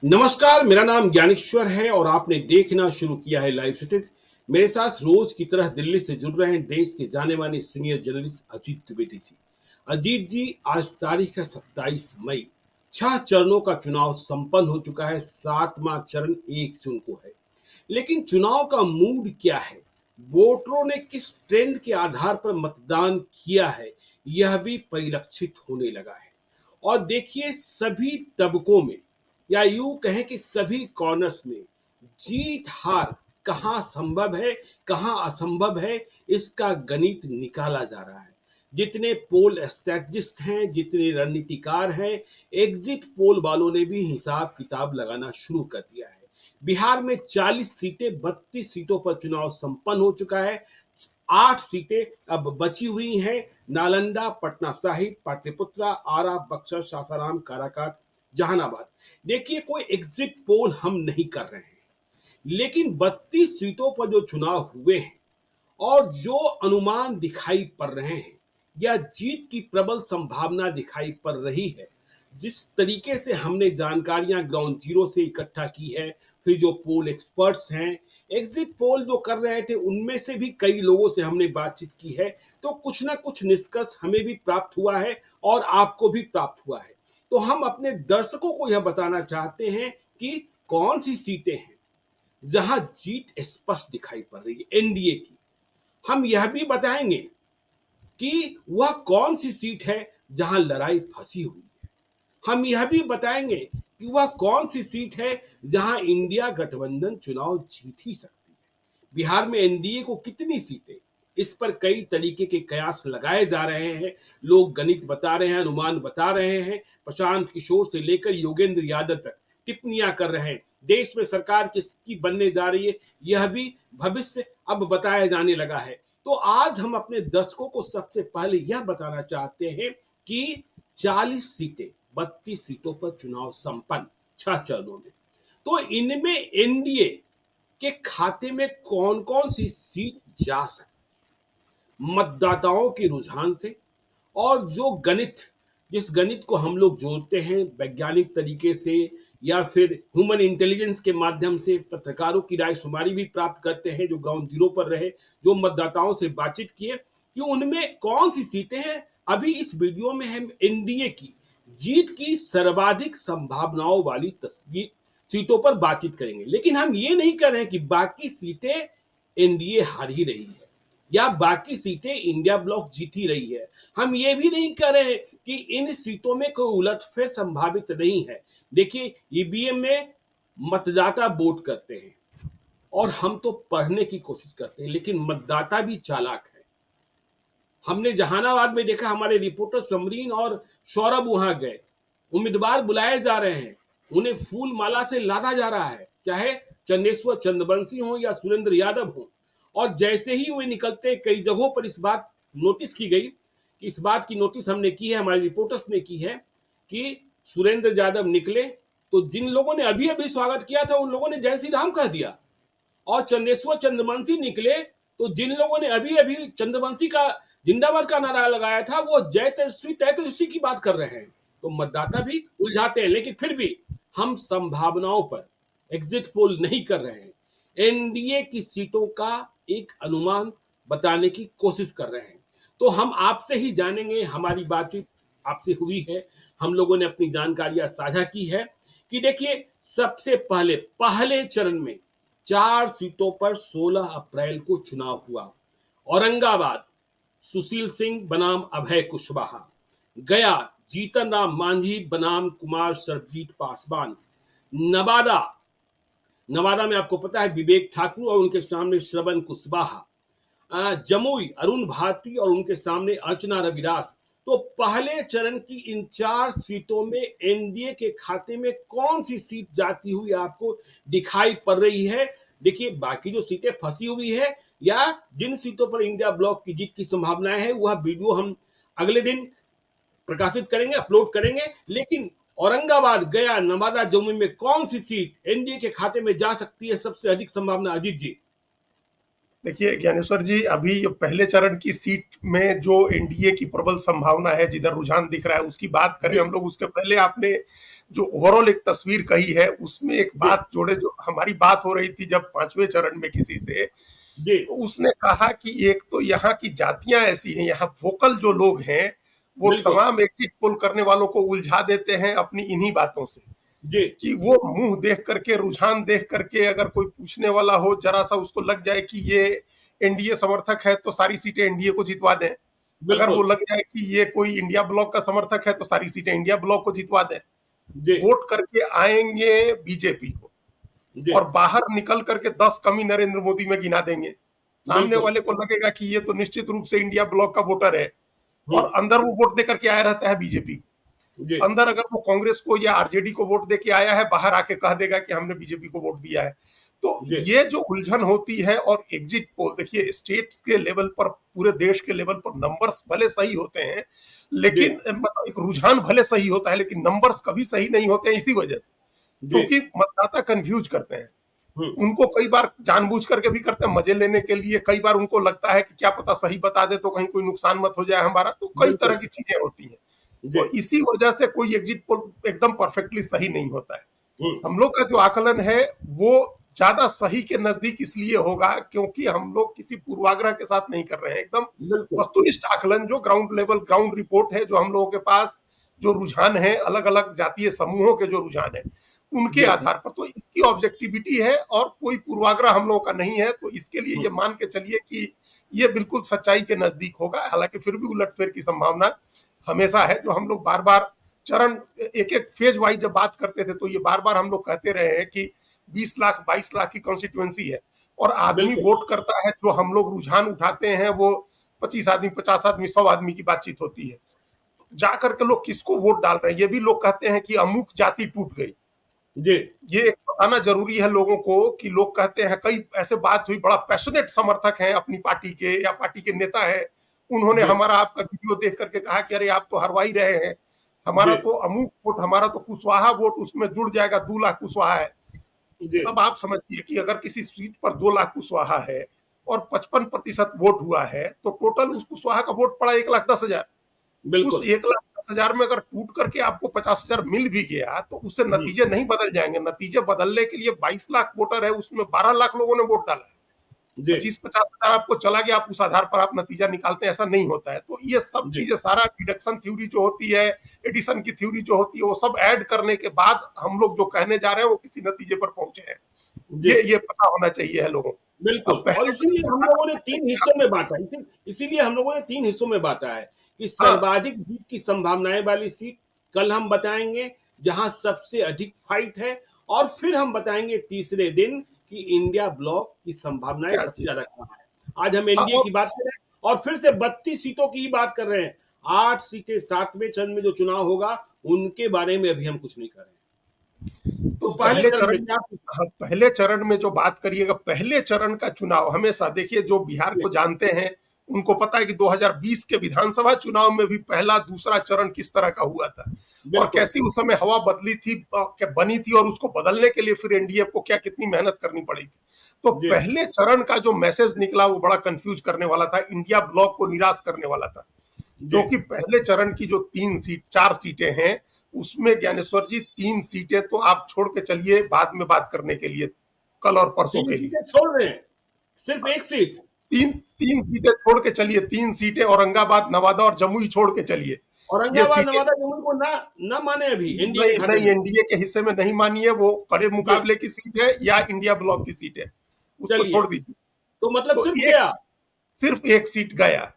नमस्कार, मेरा नाम ज्ञानेश्वर है और आपने देखना शुरू किया है लाइव सिटीज। मेरे साथ रोज की तरह दिल्ली से जुड़ रहे हैं देश के जाने माने सीनियर जर्नलिस्ट अजीत द्विवेदी जी। अजीत जी, आज तारीख है 27 मई। 6 चरणों का चुनाव संपन्न हो चुका है। 7वां चरण 1 जून को है। लेकिन चुनाव का मूड क्या है, वोटरों ने किस ट्रेंड के आधार पर मतदान किया है, यह भी परिलक्षित होने लगा है। और देखिए, सभी तबकों में या यूं कहें कि सभी कॉर्नर्स में जीत हार कहाँ संभव है, कहाँ असंभव है, इसका गणित निकाला जा रहा है। जितने पोल स्ट्रेटजिस्ट हैं, जितने रणनीतिकार हैं, एग्जिट पोल वालों ने भी हिसाब किताब लगाना शुरू कर दिया है। बिहार में 40 सीटें, 32 सीटों पर चुनाव संपन्न हो चुका है। 8 सीटें अब बची हुई हैं। नालंदा, पटना साहिब, पाटलिपुत्रा, आरा, बक्सर, सासाराम, काराकाट, जहानाबाद। देखिए, कोई एग्जिट पोल हम नहीं कर रहे हैं, लेकिन 32 सीटों पर जो चुनाव हुए हैं और जो अनुमान दिखाई पड़ रहे हैं या जीत की प्रबल संभावना दिखाई पड़ रही है, जिस तरीके से हमने जानकारियां ग्राउंड जीरो से इकट्ठा की है, फिर जो पोल एक्सपर्ट्स हैं, एग्जिट पोल जो कर रहे थे, उनमें से भी कई लोगों से हमने बातचीत की है, तो कुछ ना कुछ निष्कर्ष हमें भी प्राप्त हुआ है और आपको भी प्राप्त हुआ है। तो हम अपने दर्शकों को यह बताना चाहते हैं कि कौन सी सीटें हैं जहां जीत स्पष्ट दिखाई पड़ रही है एनडीए की। हम यह भी बताएंगे कि वह कौन सी सीट है जहां लड़ाई फंसी हुई है। हम यह भी बताएंगे कि वह कौन सी सीट है जहां इंडिया गठबंधन चुनाव जीत ही सकती है। बिहार में एनडीए को कितनी सीटें, इस पर कई तरीके के कयास लगाए जा रहे हैं। लोग गणित बता रहे हैं, अनुमान बता रहे हैं। प्रशांत किशोर से लेकर योगेंद्र यादव तक टिप्पणियां कर रहे हैं। देश में सरकार किसकी बनने जा रही है, यह भी भविष्य अब बताया जाने लगा है। तो आज हम अपने दर्शकों को सबसे पहले यह बताना चाहते हैं कि 40 सीटें, 32 सीटों पर चुनाव संपन्न 6 चरणों में। तो इनमें एनडीए के खाते में कौन कौन सी सीट जा सकती, मतदाताओं के रुझान से और जो गणित, जिस गणित को हम लोग जोड़ते हैं वैज्ञानिक तरीके से या फिर ह्यूमन इंटेलिजेंस के माध्यम से, पत्रकारों की राय शुमारी भी प्राप्त करते हैं जो ग्राउंड जीरो पर रहे, जो मतदाताओं से बातचीत किए, कि उनमें कौन सी सीटें हैं। अभी इस वीडियो में हम एनडीए की जीत की सर्वाधिक संभावनाओं वाली तस्वीर सीटों पर बातचीत करेंगे। लेकिन हम ये नहीं कर रहे हैं कि बाकी सीटें एनडीए हार ही रही है या बाकी सीटें इंडिया ब्लॉक जीत ही रही है। हम ये भी नहीं कह रहे हैं कि इन सीटों में कोई उलटफेर संभावित नहीं है। देखिए, ईवीएम में मतदाता वोट करते हैं और हम तो पढ़ने की कोशिश करते हैं, लेकिन मतदाता भी चालाक है। हमने जहानाबाद में देखा, हमारे रिपोर्टर समरीन और सौरभ वहां गए। उम्मीदवार बुलाए जा रहे हैं, उन्हें फूल माला से लादा जा रहा है, चाहे चंदेश्वर चंद्रवंशी हो या सुरेंद्र यादव हो। और जैसे ही वे निकलते, कई जगहों पर इस बात नोटिस की गई, कि इस बात की नोटिस हमने की है, हमारे रिपोर्टर्स ने की है, कि सुरेंद्र यादव निकले तो जिन लोगों ने अभी अभी स्वागत किया था, उन लोगों ने जय श्री राम कह दिया। और चंदेश्वर चंद्रवंशी निकले तो जिन लोगों ने अभी अभी चंद्रवंशी का जिंदाबाद का नारा लगाया था, वो जय तेजस्वी तय तेजस्वी की बात कर रहे हैं। तो मतदाता भी उलझाते हैं, लेकिन फिर भी हम संभावनाओं पर एग्जिट पोल नहीं कर रहे हैं। एनडीए की सीटों का एक अनुमान बताने की कोशिश कर रहे हैं। तो हम आपसे ही जानेंगे, हमारी बातचीत आपसे हुई है, हम लोगों ने अपनी जानकारियां साझा की है, कि देखिए, सबसे पहले पहले चरण में 4 सीटों पर 16 अप्रैल को चुनाव हुआ। औरंगाबाद, सुशील सिंह बनाम अभय कुशवाहा। गया, जीतन राम मांझी बनाम कुमार सरबजीत पासवान। नवादा, नवादा में आपको पता है विवेक ठाकुर और उनके सामने श्रवण कुशवाहा। जमुई, अरुण भारती और उनके सामने अर्चना रविदास। तो पहले चरण की इन 4 सीटों में एनडीए के खाते में कौन सी सीट जाती हुई आपको दिखाई पड़ रही है। देखिए, बाकी जो सीटें फंसी हुई है या जिन सीटों पर इंडिया ब्लॉक की जीत की संभावनाएं है, वह वीडियो हम अगले दिन प्रकाशित करेंगे, अपलोड करेंगे। लेकिन औरंगाबाद, गया, नवादा, जमुई में कौन सी सीट एनडीए के खाते में जा सकती है सबसे अधिक संभावना, अजीत जी? देखिए ज्ञानेश्वर जी, अभी ये पहले चरण की सीट में जो एनडीए की प्रबल संभावना है, जिधर रुझान दिख रहा है, उसकी बात करें जी हम लोग। उसके पहले आपने जो ओवरऑल एक तस्वीर कही है, उसमें एक जी बात जोड़े। जो हमारी बात हो रही थी जब पांचवें चरण में किसी से, जी तो उसने कहा कि एक तो यहाँ की जातियां ऐसी हैं, यहाँ वोकल जो लोग हैं वो बिल्कुल तमाम एग्जिट पोल करने वालों को उलझा देते हैं अपनी इन्हीं बातों से। जी कि वो मुंह देख करके, रुझान देख करके, अगर कोई पूछने वाला हो, जरा सा उसको लग जाए कि ये एनडीए समर्थक है तो सारी सीटें एनडीए को जितवा दें। अगर वो बिल्कुल लग जाए कि ये कोई इंडिया ब्लॉक का समर्थक है तो सारी सीटें इंडिया ब्लॉक को जितवा दें। जी वोट करके आएंगे बीजेपी को, जी और बाहर निकल करके 10 कमी नरेंद्र मोदी में गिना देंगे। सामने बिल्कुल वाले को लगेगा कि ये तो निश्चित रूप से इंडिया ब्लॉक का वोटर है, और हम्म अंदर वो वोट दे करके आया रहता है बीजेपी को। जी अंदर अगर वो कांग्रेस को या आरजेडी को वोट देके आया है, बाहर आके कह देगा कि हमने बीजेपी को वोट दिया है। तो जी ये जो उलझन होती है, और एग्जिट पोल देखिए, स्टेट्स के लेवल पर, पूरे देश के लेवल पर नंबर्स भले सही होते हैं, जी लेकिन मतलब एक रुझान भले सही होता है, लेकिन नंबर्स कभी सही नहीं होते हैं, इसी वजह से। जी क्योंकि मतदाता कंफ्यूज करते हैं। हम्म उनको कई बार जानबूझ करके भी करते हैं, मजे लेने के लिए। कई बार उनको लगता है कि क्या पता सही बता दे तो कहीं कोई नुकसान मत हो जाए हमारा। तो कई तरह बिल्कुल की चीजें होती हैं। जी तो इसी वजह से कोई एग्जिट पोल एकदम परफेक्टली सही नहीं होता है। हम्म हम लोग का जो आकलन है वो ज्यादा सही के नजदीक इसलिए होगा क्योंकि हम लोग किसी पूर्वाग्रह के साथ नहीं कर रहे हैं। एकदम बिल्कुल वस्तुनिष्ठ आकलन, जो ग्राउंड लेवल ग्राउंड रिपोर्ट है, जो हम लोगों के पास जो रुझान है, अलग अलग जातीय समूहों के जो रुझान है, उनके जी आधार पर। तो इसकी ऑब्जेक्टिविटी है, और कोई पूर्वाग्रह हम लोगों का नहीं है। तो इसके लिए ये मान के चलिए कि ये बिल्कुल सच्चाई के नजदीक होगा। हालांकि फिर भी उलटफेर की संभावना हमेशा है। जो हम लोग बार बार चरण, एक एक फेज वाइज जब बात करते थे, तो ये बार बार हम लोग कहते रहे हैं कि 20 लाख 22 लाख की कॉन्स्टिट्युएंसी है, और आदमी बिल्कुल वोट करता है। जो हम लोग रुझान उठाते हैं वो 25 आदमी, 50 आदमी, 100 आदमी की बातचीत होती है। जाकर के लोग किसको वोट डाल रहे हैं, ये भी लोग कहते हैं कि अमुक जाति टूट गई। जी ये एक बताना जरूरी है लोगों को, कि लोग कहते हैं, कई ऐसे बात हुई, बड़ा पैशनेट समर्थक हैं अपनी पार्टी के, या पार्टी के नेता है, उन्होंने जी हमारा आपका वीडियो देख करके कहा कि अरे आप तो हरवा ही रहे हैं, जी हमारा तो अमुक वोट, हमारा तो कुशवाहा वोट उसमें जुड़ जाएगा, 2 लाख कुशवाहा है। जी अब आप समझिए कि अगर किसी सीट पर 2 लाख कुशवाहा है और 55% वोट हुआ है, तो टोटल उस कुशवाहा का वोट पड़ा 1,10,000। उस बिल्कुल 1,10,000 में अगर टूट करके आपको 50,000 मिल भी गया, तो उससे नतीजे नहीं बदल जाएंगे। नतीजे बदलने के लिए 22 लाख वोटर है, उसमें 12 लाख लोगों ने वोट डाला है। जी 25-50 हजार आपको चला गया, आप उस आधार पर आप नतीजा निकालते हैं, ऐसा नहीं होता है। तो ये सब जी चीजें, सारा डिडक्शन थ्योरी जो होती है, एडिशन की थ्योरी जो होती है, वो सब ऐड करने के बाद हम लोग जो कहने जा रहे हैं वो किसी नतीजे पर पहुंचे हैं। जी ये पता होना चाहिए है लोगों को। बिल्कुल। अब और पहले इसीलिए हम लोगों ने 3 हिस्सों में बाँटा है। इसीलिए हम लोगों ने 3 हिस्सों में बाँटा है कि हाँ, सर्वाधिक जीत की संभावनाएँ वाली सीट कल हम बताएँगे, जहाँ सबसे अधिक फाइट है, और फिर हम बताएँगे तीसरे दिन कि इंडिया ब्लॉक की संभावनाएँ क्या सबसे चीज। ज़्यादा कहाँ है। आज हम हाँ, एनडीए और की बात कर रहे हैं और फिर से 32 सीटों की ही बात कर रहे हैं। 8 सीटें 7वें चरण में जो चुनाव होगा, उनके बारे में अभी हम कुछ नहीं कर रहे हैं। तो तो पहले पहले चरण में चरण, क्या हाँ, पहले चरण में जो बात करिएगा, पहले चरण का चुनाव हमेशा देखिए, जो बिहार को जानते हैं उनको पता है कि 2020 के विधानसभा चुनाव में भी पहला दूसरा चरण किस तरह का हुआ था, और बिल्कुल, कैसी उस समय हवा बदली थी, बनी थी, और उसको बदलने के लिए फिर एनडीए को क्या कितनी मेहनत करनी पड़ी थी। तो जी, पहले चरण का जो मैसेज निकला वो बड़ा कंफ्यूज करने वाला था, इंडिया ब्लॉक को निराश करने वाला था। जी। क्योंकि पहले चरण की जो 4 सीटें हैं, उसमें ज्ञानेश्वर जी 3 सीटें तो आप छोड़ के चलिए बाद में बात करने के लिए, कल और परसों 3 के लिए। सीटें छोड़ रहे हैं, सिर्फ 1 सीट। तीन तीन सीटें छोड़ के चलिए, 3 सीटें औरंगाबाद, नवादा और जमुई छोड़ के चलिए। ये औरंगाबाद, सीटें नवादा, जमुई को ना माने अभी एनडीए के नहीं, खाते नहीं में। एनडीए के हिस्से में नहीं मानिए, वो कड़े जी, मुकाबले की सीट है, या इंडिया ब्लॉक की सीट है, उसको चलिए, छोड़ दीजिए। तो मतलब तो सिर्फ एक, गया। सिर्फ एक सीट गया,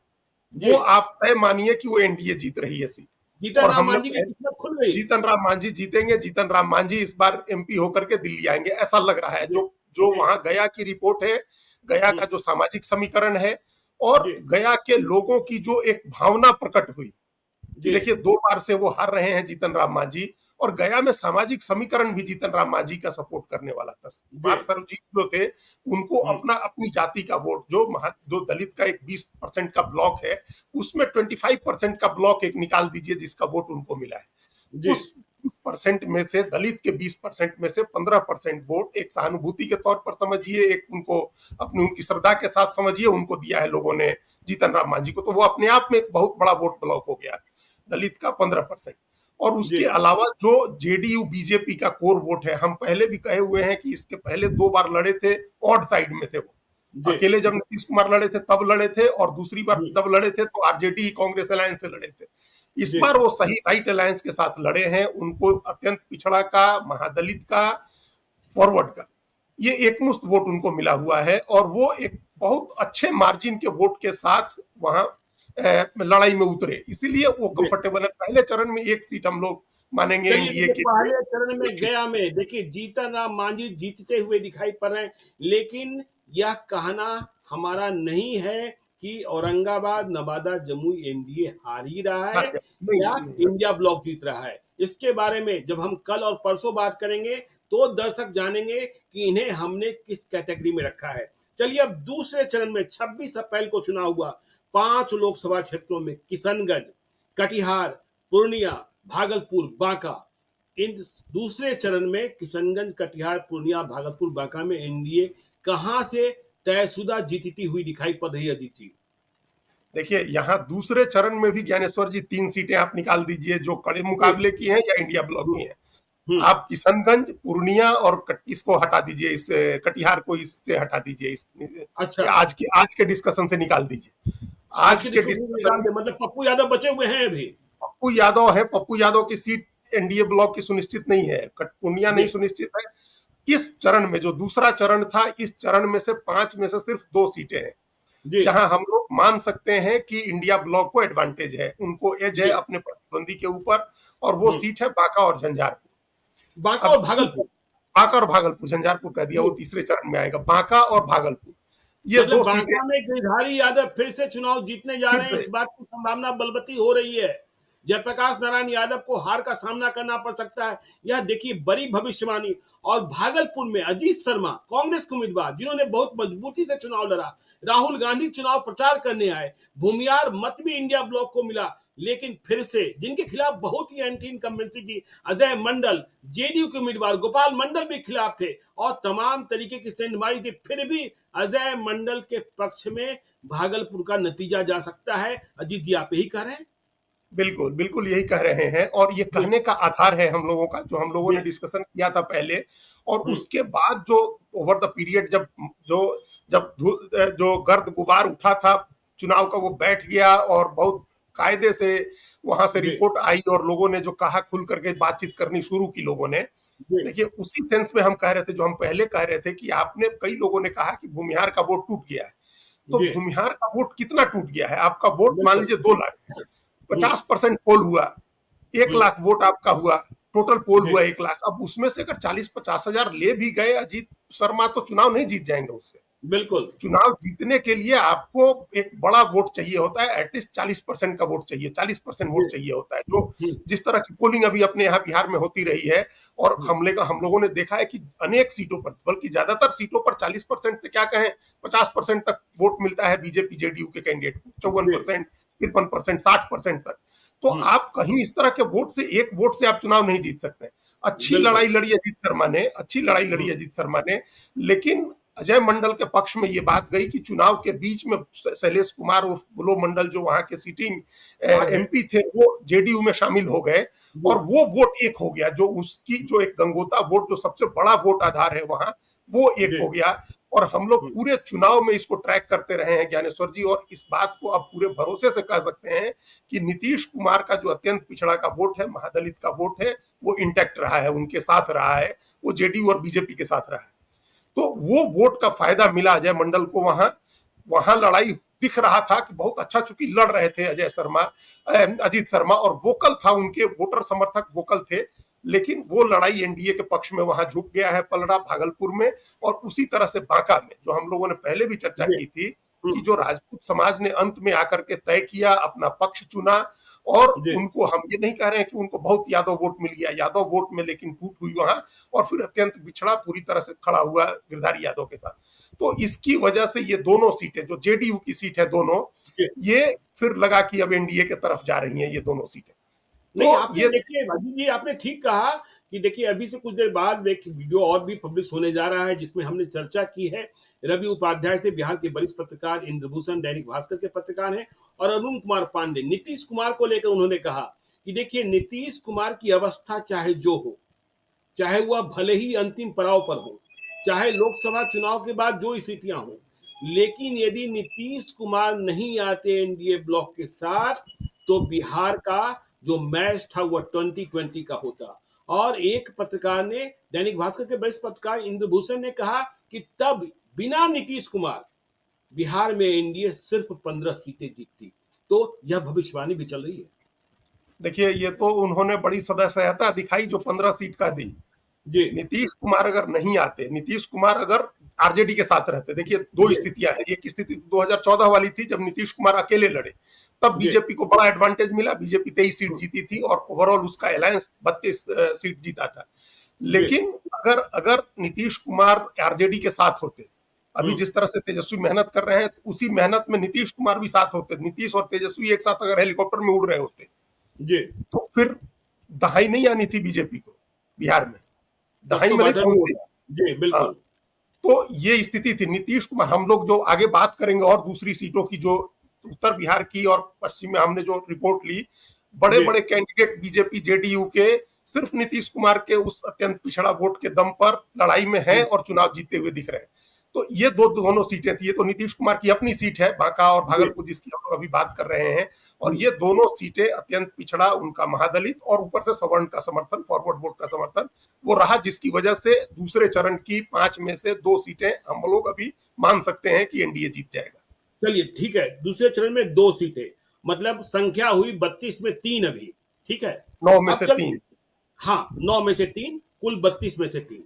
जी, वो आप तय मानिए कि वो एनडीए जीत रही है सीट। जीतन और राम हमने मांझी की किस्मत खुल गई। जीतन राम मांझी जीतेंगे, जीतन राम मांझी इस बार एमपी होकर के दिल्ली आएंगे, ऐसा लग रहा है। जी, जो जो जी, वहां गया की रिपोर्ट है, गया हुँ, का जो सामाजिक समीकरण है, और जी, गया के लोगों की जो एक भावना प्रकट हुई कि जी, देखिए 2 बार से वो हार रहे हैं जीतन राम मांझी, और गया में सामाजिक समीकरण भी जीतन राम मांझी का सपोर्ट करने वाला था। जी, बार सर्वजीत जो थे, उनको हुँ, अपना अपनी जाति का वोट, जो दलित का एक 20% का ब्लॉक है, उसमें 25% का ब्लॉक एक निकाल दीजिए जिसका वोट उनको मिला है। जी, उस 20% में से, दलित के 20% में से 15% वोट एक सहानुभूति के तौर पर समझिए, एक उनको अपनी उनकी श्रद्धा के साथ समझिए, उनको दिया है लोगों ने जीतन राम मांझी को, तो वो अपने आप में एक बहुत बड़ा वोट ब्लॉक हो गया दलित का 15%। और उसके जी अलावा जो जेडीयू बीजेपी का कोर वोट है, हम पहले भी कहे हुए हैं कि इसके पहले 2 बार लड़े थे, ऑड साइड में थे वो। जी अकेले जब नीतीश कुमार लड़े थे तब लड़े थे, और दूसरी बार हम्म, जब लड़े थे तो आरजेडी कांग्रेस अलायंस से लड़े थे। इस जी बार वो सही राइट अलायंस के साथ लड़े हैं, उनको अत्यंत पिछड़ा का, महादलित का, फॉरवर्ड का ये एकमुश्त वोट उनको मिला हुआ है, और वो एक बहुत अच्छे मार्जिन के वोट के साथ वहां लड़ाई में उतरे, इसीलिए वो जी कंफर्टेबल है। पहले चरण में एक सीट हम लोग मानेंगे चलिए एनडीए देखिए, के लिए। पहले चरण में गया में देखिए जीतन राम मांझी जीतते हुए दिखाई पड़ रहे हैं, लेकिन यह कहना हमारा नहीं है कि औरंगाबाद नवादा जमुई एनडीए हार ही रहा है हार गया नहीं, या इंडिया ब्लॉक जीत रहा है। इसके बारे में जब हम कल और परसों बात करेंगे तो दर्शक जानेंगे कि इन्हें हमने किस कैटेगरी में रखा है। चलिए अब दूसरे चरण में 26 अप्रैल को चुनाव हुआ। 5 लोकसभा क्षेत्रों में किशनगंज, कटिहार, पूर्णिया, भागलपुर, बांका। इन दूसरे चरण में किशनगंज, कटिहार, पूर्णिया, भागलपुर, बांका में एनडीए कहां से तयशुदा जीतती हुई दिखाई पड़ रही है अजीत जी? देखिए यहाँ दूसरे चरण में भी ज्ञानेश्वर जी 3 सीटें आप निकाल दीजिए जो कड़े जी मुकाबले की हैं या इंडिया ब्लॉक की हैं। हम्म, आप किशनगंज, पूर्णिया और इसको हटा दीजिए, इस कटिहार को इससे हटा दीजिए, इस अच्छा आज के डिस्कशन से निकाल दीजिए। आज आज की के डिस्कशन में डिस्कशन निकाल दे, मतलब पप्पू यादव बचे हुए हैं अभी? पप्पू यादव है, पप्पू यादव की सीट एनडीए ब्लॉक की सुनिश्चित नहीं है, पूर्णिया नहीं जी सुनिश्चित है। इस चरण में जो दूसरा चरण था, इस चरण में से 5 में से सिर्फ 2 सीटें हैं जी जहां हम लोग मान सकते हैं कि इंडिया ब्लॉक को एडवांटेज है, उनको एज है जी अपने प्रतिद्वंदी के ऊपर, और वो हम्म, सीट है बांका और झंझारपुर। बांका और अब भागलपुर। बांका और भागलपुर, झंझारपुर कह दिया, वो जी तीसरे चरण में आएगा, बांका और भागलपुर ये मतलब 2 सीटें बांका में गिरिधारी यादव फिर से चुनाव जीतने जा फिर रहे हैं, से। इस बात की संभावना बलवती हो रही है। जयप्रकाश नारायण यादव को हार का सामना करना पड़ सकता है, यह देखिए बड़ी भविष्यवाणी। और भागलपुर में अजीत शर्मा कांग्रेस के उम्मीदवार जिन्होंने बहुत मजबूती से चुनाव लड़ा, राहुल गांधी चुनाव प्रचार करने आए, भूमियार मत भी इंडिया ब्लॉक को मिला, लेकिन फिर से जिनके खिलाफ बहुत ही एंटी इनकम्बेंसी थी, अजय मंडल जेडीयू के उम्मीदवार, गोपाल मंडल भी खिलाफ थे और तमाम तरीके की सेंधमारी थी, फिर भी अजय मंडल के पक्ष में भागलपुर का नतीजा जा सकता है। अजीत जी आप यही कह रहे हैं? बिल्कुल बिल्कुल यही कह रहे हैं, और ये जी कहने का आधार है हम लोगों का, जो हम लोगों जी ने डिस्कशन किया था पहले, और हम्म, उसके बाद जो ओवर द पीरियड जब जो जब जो गर्द गुबार उठा था चुनाव का, वो बैठ गया, और बहुत कायदे से वहां से जी रिपोर्ट आई, और लोगों ने जो कहा खुल करके बातचीत करनी शुरू की लोगों ने। जी देखिए उसी सेंस में हम कह रहे थे, जो हम पहले कह रहे थे कि आपने, कई लोगों ने कहा कि भूमिहार का वोट टूट गया है, तो जी भूमिहार का वोट कितना टूट गया है? आपका वोट मान बिल्कुल। लीजिए 2 लाख, हम्म, 50% पोल हुआ, एक हम्म, लाख वोट आपका हुआ, टोटल पोल जी हुआ 1 लाख। अब उसमें से अगर 40-50 हजार ले भी गए अजीत शर्मा, तो चुनाव नहीं जीत जाएंगे उससे। बिल्कुल। चुनाव जीतने के लिए आपको एक बड़ा वोट चाहिए होता है, एटलीस्ट 40% का वोट चाहिए, 40% जी वोट चाहिए होता है, जो हम्म, जिस तरह की पोलिंग अभी अपने यहाँ बिहार में होती रही है। और हम्म, हम लोगों ने देखा है कि अनेक सीटों पर, बल्कि ज्यादातर सीटों पर 40% से क्या कहें, 50% तक वोट मिलता है बीजेपी जेडीयू के कैंडिडेट को, चौवन जी परसेंट 53%, 60% तक। तो हम्म, आप कहीं इस तरह के वोट से, एक वोट से आप चुनाव नहीं जीत सकते। अच्छी बिल्कुल। लड़ाई लड़ी अजीत शर्मा ने, अच्छी लड़ाई लड़ी हम्म, अजीत शर्मा ने, लेकिन अजय मंडल के पक्ष में ये बात गई कि चुनाव के बीच में शैलेश कुमार और बुलो मंडल, जो वहां के सिटिंग आ गए। एमपी थे, वो जेडीयू में शामिल हो गए, जी और वो वोट एक हो गया, जो उसकी जो एक गंगोता वोट, जो सबसे बड़ा वोट आधार है वहां, वो एक जी हो गया। और हम लोग हम्म, पूरे चुनाव में इसको ट्रैक करते रहे हैं ज्ञानेश्वर जी, और इस बात को अब पूरे भरोसे से कह सकते हैं कि नीतीश कुमार का जो अत्यंत पिछड़ा का वोट है, महादलित का वोट है, वो इंटैक्ट रहा है, उनके साथ रहा है, वो जेडीयू और बीजेपी के साथ रहा है। तो वो वोट का फायदा मिला अजय मंडल को वहां। वहां लड़ाई दिख रहा था कि बहुत अच्छा, चूंकि लड़ रहे थे अजीत शर्मा, और वोकल था, उनके वोटर समर्थक वोकल थे, लेकिन वो लड़ाई एनडीए के पक्ष में वहां झुक गया है पलड़ा भागलपुर में। और उसी तरह से बांका में, जो हम लोगों ने पहले भी चर्चा जी की थी, कि हम्म, जो राजपूत समाज ने अंत में आकर के तय किया, अपना पक्ष चुना, और जी उनको, हम ये नहीं कह रहे हैं कि उनको बहुत यादव वोट मिल गया, यादव वोट में लेकिन टूट हुई वहां, और फिर अत्यंत बिछड़ा पूरी तरह से खड़ा हुआ गिरधारी यादव के साथ। तो इसकी वजह से ये दोनों सीटें, जो जेडीयू की सीट है दोनों, जी ये फिर लगा कि अब एनडीए की तरफ जा रही हैं ये दोनों सीटें। नहीं, तो आपने ये देखिए अजीत जी, आपने ठीक कहा कि देखिए अभी से कुछ देर बाद एक वीडियो और भी पब्लिश होने जा रहा है जिसमें हमने चर्चा की है रवि उपाध्याय से, बिहार के वरिष्ठ पत्रकार, इंद्रभूषण दैनिक भास्कर के पत्रकार हैं, और अरुण कुमार पांडे। नीतीश कुमार को लेकर उन्होंने कहा कि देखिए नीतीश कुमार की अवस्था चाहे जो हो, चाहे वह भले ही अंतिम पड़ाव पर हो, चाहे लोकसभा चुनाव के बाद जो स्थितियां हों, लेकिन यदि नीतीश कुमार नहीं आते एनडीए ब्लॉक के साथ तो बिहार का जो मैच था वह 2020 का होता। और एक पत्रकार ने, दैनिक भास्कर के वरिष्ठ पत्रकार इंद्रभूषण ने कहा कि तब बिना नीतीश कुमार बिहार में एनडीए सिर्फ 15 सीटें जीतती। तो यह भविष्यवाणी भी चल रही है। देखिए, ये तो उन्होंने बड़ी सदस्यता दिखाई जो 15 सीट का दी। जी नीतीश कुमार अगर नहीं आते, नीतीश कुमार अगर आरजेडी के साथ रहते, देखिए दो जी स्थितियां हैं। एक स्थिति 2014 वाली थी जब नीतीश कुमार अकेले लड़े, तब जी बीजेपी को बड़ा एडवांटेज मिला, बीजेपी 23 सीट जीती थी और ओवरऑल उसका अलायंस 32 सीट जीता था। जी लेकिन अगर अगर नीतीश कुमार आरजेडी के साथ होते, अभी हम्म, जिस तरह से तेजस्वी मेहनत कर रहे हैं, उसी मेहनत में नीतीश कुमार भी साथ होते, नीतीश और तेजस्वी एक साथ अगर हेलीकॉप्टर में उड़ रहे होते, जी तो फिर दहाई नहीं आनी थी बीजेपी को बिहार में, तब दहाई तो में नहीं बात नहीं पहुंचती। होगा। जी हाँ, बिल्कुल। तो ये स्थिति थी। नीतीश कुमार, हम लोग जो आगे बात करेंगे और दूसरी सीटों की, जो उत्तर बिहार की और पश्चिम में हमने जो रिपोर्ट ली, बड़े जी बड़े कैंडिडेट बीजेपी जेडीयू के सिर्फ नीतीश कुमार के उस अत्यंत पिछड़ा वोट के दम पर लड़ाई में हैं और चुनाव जीतते हुए दिख रहे हैं। तो ये दोनों सीटें थी। ये तो नीतीश कुमार की अपनी सीट है, बांका और जी भागलपुर, जिसकी हम लोग अभी बात कर रहे हैं। और हम्म, ये दोनों सीटें अत्यंत पिछड़ा, उनका महादलित और ऊपर से सवर्ण का समर्थन, फॉरवर्ड वोट का समर्थन वो रहा, जिसकी वजह से दूसरे चरण की 5 में से 2 सीटें हम लोग अभी मान सकते हैं कि एनडीए जीत जाएगा। चलिए ठीक है, दूसरे चरण में 2 सीटें, मतलब संख्या हुई 32 में 3 अभी। ठीक है, 9 में अब से चलिए। 3। हाँ, 9 में से 3, कुल 32 में से 3।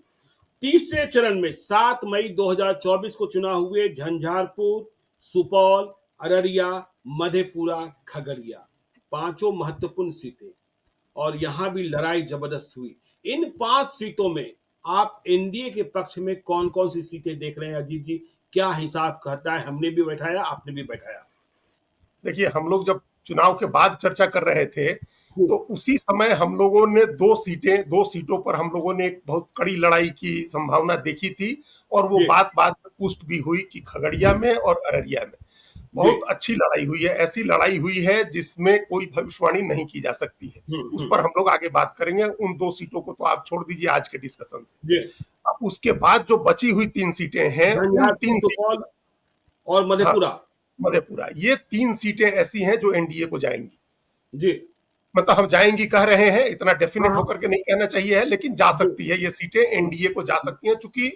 तीसरे चरण में 7 मई 2024 को चुनाव हुए झंझारपुर, सुपौल, अररिया, मधेपुरा, खगड़िया, पांचों महत्वपूर्ण सीटें, और यहां भी लड़ाई जबरदस्त हुई। इन 5 सीटों में आप एनडीए के पक्ष में कौन कौन सी सीटें देख रहे हैं अजीत जी? क्या हिसाब कहता है? हमने भी बैठाया, आपने भी बैठाया। देखिए, हम लोग जब चुनाव के बाद चर्चा कर रहे थे, हम्म, तो उसी समय हम लोगों ने 2 सीटों पर हम लोगों ने एक बहुत कड़ी लड़ाई की संभावना देखी थी। और वो जी बात बाद में पुष्ट भी हुई कि खगड़िया में और अररिया में जी बहुत अच्छी लड़ाई हुई है। ऐसी लड़ाई हुई है जिसमें कोई भविष्यवाणी नहीं की जा सकती है। उस हम्म, पर हम लोग आगे बात करेंगे। उन 2 सीटों को तो आप छोड़ दीजिए आज के डिस्कशन से। जी अब उसके बाद जो बची हुई 3 सीटें हैं, उन झंझारपुर, 3 सीट सुपौल और हाँ, मधेपुरा। मधेपुरा, ये 3 सीटें ऐसी हैं जो एनडीए को जाएंगी। जी मतलब हम जाएंगी कह रहे हैं, इतना हाँ डेफिनेट हाँ होकर के नहीं कहना चाहिए है, लेकिन जा जी सकती है ये सीटें, एनडीए को जा सकती हैं, चूंकि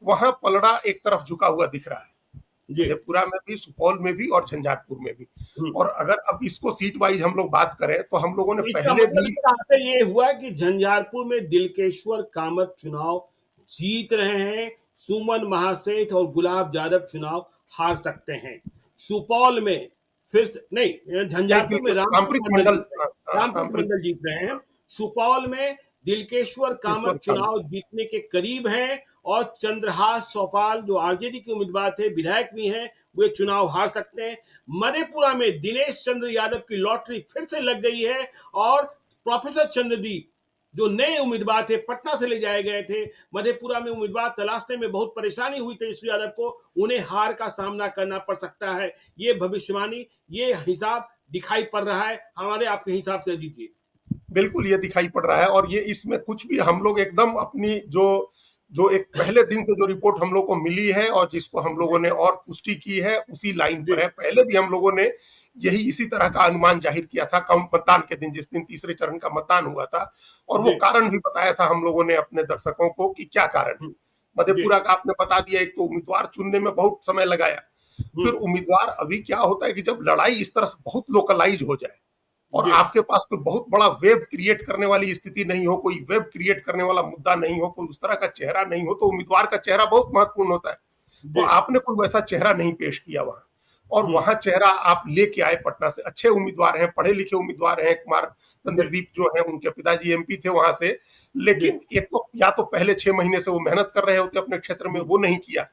वहां पलड़ा एक तरफ झुका हुआ दिख रहा है, जी मधेपुरा में भी, सुपौल में भी और झंझारपुर में भी। हम्म। और अगर अब इसको सीट वाइज हम लोग बात करें, तो हम लोगों ने तो इसका पहले मतलब भी इसका अर्थ ये हुआ कि झंझारपुर में दिलकेश्वर कामत चुनाव जीत रहे हैं, सुमन महासेठ और गुलाब यादव चुनाव हार सकते हैं। सुपौल में फिर से नहीं, नहीं, झंझारपुर में रामप्रीत रामप्रीत मंडल मंडल, जीत रहे हैं, रामप्रीत रामप्रीत मंडल जीत रहे हैं। सुपौल में दिलकेश्वर ईश्वर कामत कामत। चुनाव जीतने के करीब हैं, और चंद्रहास चौपाल जो आरजेडी के उम्मीदवार थे, विधायक भी हैं, वे चुनाव हार सकते हैं। मधेपुरा में दिनेश चंद्र यादव की लॉटरी फिर से लग गई है, और प्रोफेसर चंद्रदीप जो नए उम्मीदवार थे, पटना से ले जाए गए थे, मधेपुरा में उम्मीदवार तलाशने में बहुत परेशानी हुई तेजस्वी यादव को, उन्हें हार का सामना करना पड़ सकता है। ये भविष्यवाणी, ये हिसाब दिखाई पड़ रहा है हमारे आपके हिसाब से अजीत जी? बिल्कुल ये दिखाई पड़ रहा है। और ये इसमें कुछ भी हम लोग एकदम अपनी जो जो एक पहले दिन से जो रिपोर्ट हम लोग को मिली है और जिसको हम लोगों ने और पुष्टि की है, उसी लाइन जी पर है। पहले भी हम लोगों ने यही इसी तरह का अनुमान जाहिर किया था काउंट मतदान के दिन, जिस दिन तीसरे चरण का मतदान हुआ था। और वो जी कारण भी बताया था हम लोगों ने अपने दर्शकों को कि क्या कारण है। हम्म, जी मधेपुरा का आपने बता दिया, एक तो उम्मीदवार चुनने में बहुत समय लगाया। फिर हम्म, उम्मीदवार, अभी क्या होता है कि जब लड़ाई इस तरह से बहुत लोकलाइज हो जाए और जी आपके पास कोई बहुत बड़ा वेव क्रिएट करने वाली स्थिति नहीं हो, कोई वेव क्रिएट करने वाला मुद्दा नहीं हो, कोई उस तरह का चेहरा नहीं हो, तो उम्मीदवार का चेहरा बहुत महत्वपूर्ण होता है। तो जी आपने कोई वैसा चेहरा नहीं पेश किया वहां, और हम्म, वहां चेहरा आप लेके आए पटना से। अच्छे उम्मीदवार हैं, पढ़े लिखे उम्मीदवार हैं, कुमार जी चंद्रदीप जो है उनके पिताजी एमपी थे वहां से। जी लेकिन एक तो या तो पहले 6 महीने से वो मेहनत कर रहे होते अपने क्षेत्र में, हम्म, वो नहीं किया,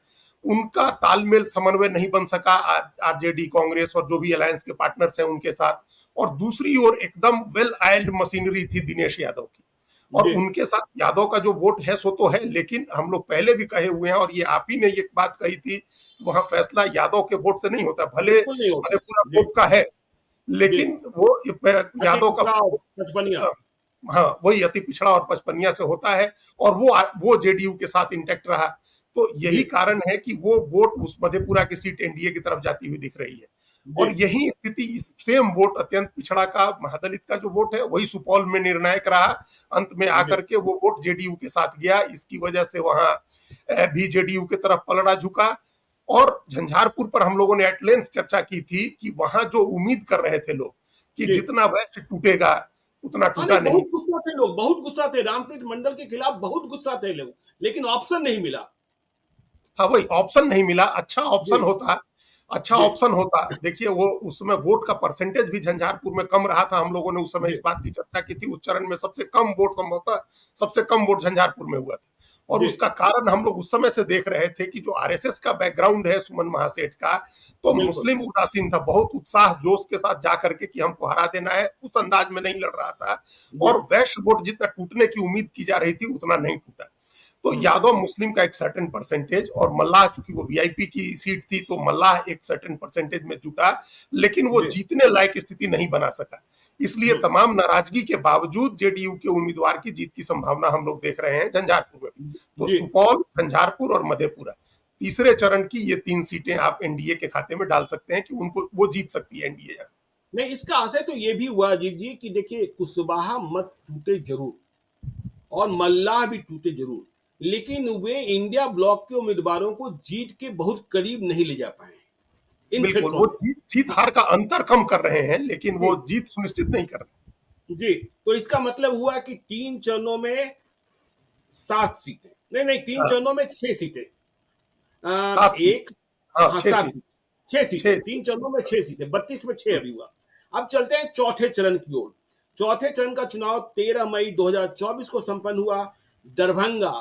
उनका तालमेल समन्वय नहीं बन सका आरजेडी, कांग्रेस और जो भी अलायंस के पार्टनर्स हैं उनके साथ। और दूसरी ओर एकदम वेल आयल्ड मशीनरी थी दिनेश यादव की, और जी उनके साथ यादव का जो वोट है सो तो है, लेकिन हम लोग पहले भी कहे हुए हैं, और ये आप ही ने एक बात कही थी, वहां फैसला यादव के वोट से नहीं होता, भले बिल्कुल नहीं होता। मधेपुरा जी वोट का है, जी लेकिन वो अति यादव पिछड़ा और पचपनिया। का, हाँ वही अति पिछड़ा और पचपनिया से होता है, और वो जेडीयू के साथ इंटैक्ट रहा। तो जी यही कारण है कि वो वोट उस मधेपुरा की सीट एनडीए की तरफ जाती हुई दिख रही है। जी और यही स्थिति, इस सेम वोट अत्यंत पिछड़ा का महादलित का जो वोट है वही सुपौल में निर्णायक रहा, अंत में जी आकर के वो वोट जेडीयू के साथ गया, इसकी वजह से वहां भी जेडीयू की तरफ पलड़ा झुका। और झंझारपुर पर हम लोगों ने एट लेंथ चर्चा की थी कि वहां जो उम्मीद कर रहे थे लोग कि जी जितना वेस्ट टूटेगा उतना हाँ नहीं, टूटा नहीं। बहुत गुस्सा थे लोग, बहुत गुस्सा थे, रामप्रीत मंडल के खिलाफ बहुत गुस्सा थे लोग, लेकिन ऑप्शन नहीं मिला। हाँ वही ऑप्शन नहीं मिला, अच्छा जी ऑप्शन होता, अच्छा जी ऑप्शन होता। देखिए वो उस समय वोट का परसेंटेज भी झंझारपुर में कम रहा था, हम लोगों ने उस समय जी इस बात की चर्चा की थी, उस चरण में सबसे कम वोट संभवतः सबसे कम वोट झंझारपुर में हुआ था। और जी उसका कारण हम लोग उस समय से देख रहे थे कि जो आरएसएस का बैकग्राउंड है सुमन महासेठ का, तो बिल्कुल। मुस्लिम उदासीन था, बहुत उत्साह जोश के साथ जाकर के कि हमको हरा देना है, उस अंदाज में नहीं लड़ रहा था। जी और वैश्य वोट जितना टूटने की उम्मीद की जा रही थी उतना नहीं टूटा। तो हम्म, यादव मुस्लिम का एक सर्टेन परसेंटेज, और मल्लाह चूंकि वो वीआईपी की सीट थी तो मल्लाह एक सर्टेन परसेंटेज में जुटा, लेकिन वो जी जीतने लायक स्थिति नहीं बना सका। इसलिए हम्म, तमाम नाराजगी के बावजूद जेडीयू के उम्मीदवार की जीत की संभावना हम लोग देख रहे हैं झंझारपुर में भी। तो जी सुपौल, झंझारपुर और मधेपुरा, तीसरे चरण की ये 3 सीटें आप एनडीए के खाते में डाल सकते हैं कि उनको वो जीत सकती है एनडीए। नहीं, इसका असर तो ये भी हुआ अजीत जी कि देखिए कुशवाहा मत टूटे जरूर और मल्लाह भी टूटे जरूर, लेकिन वे इंडिया ब्लॉक के उम्मीदवारों को जीत के बहुत करीब नहीं ले जा पाए इन बिल्कुल, क्षेत्रों वो में। जीत हार का अंतर कम कर रहे हैं, लेकिन वो जी जीत सुनिश्चित नहीं कर रहे। जी तो इसका मतलब हुआ कि 3 चरणों में 7 सीटें, नहीं नहीं, तीन हाँ, चरणों में 6 सीटें, 7 सीट, एक, हाँ हाँ 6 सात सीट, सीटें, 6 सीटें, 6 तीन चरणों में 6 सीटें, 32 में 6 अभी हुआ। अब चलते हैं चौथे चरण की ओर। चौथे चरण का चुनाव 13 मई 2024 को संपन्न हुआ। दरभंगा,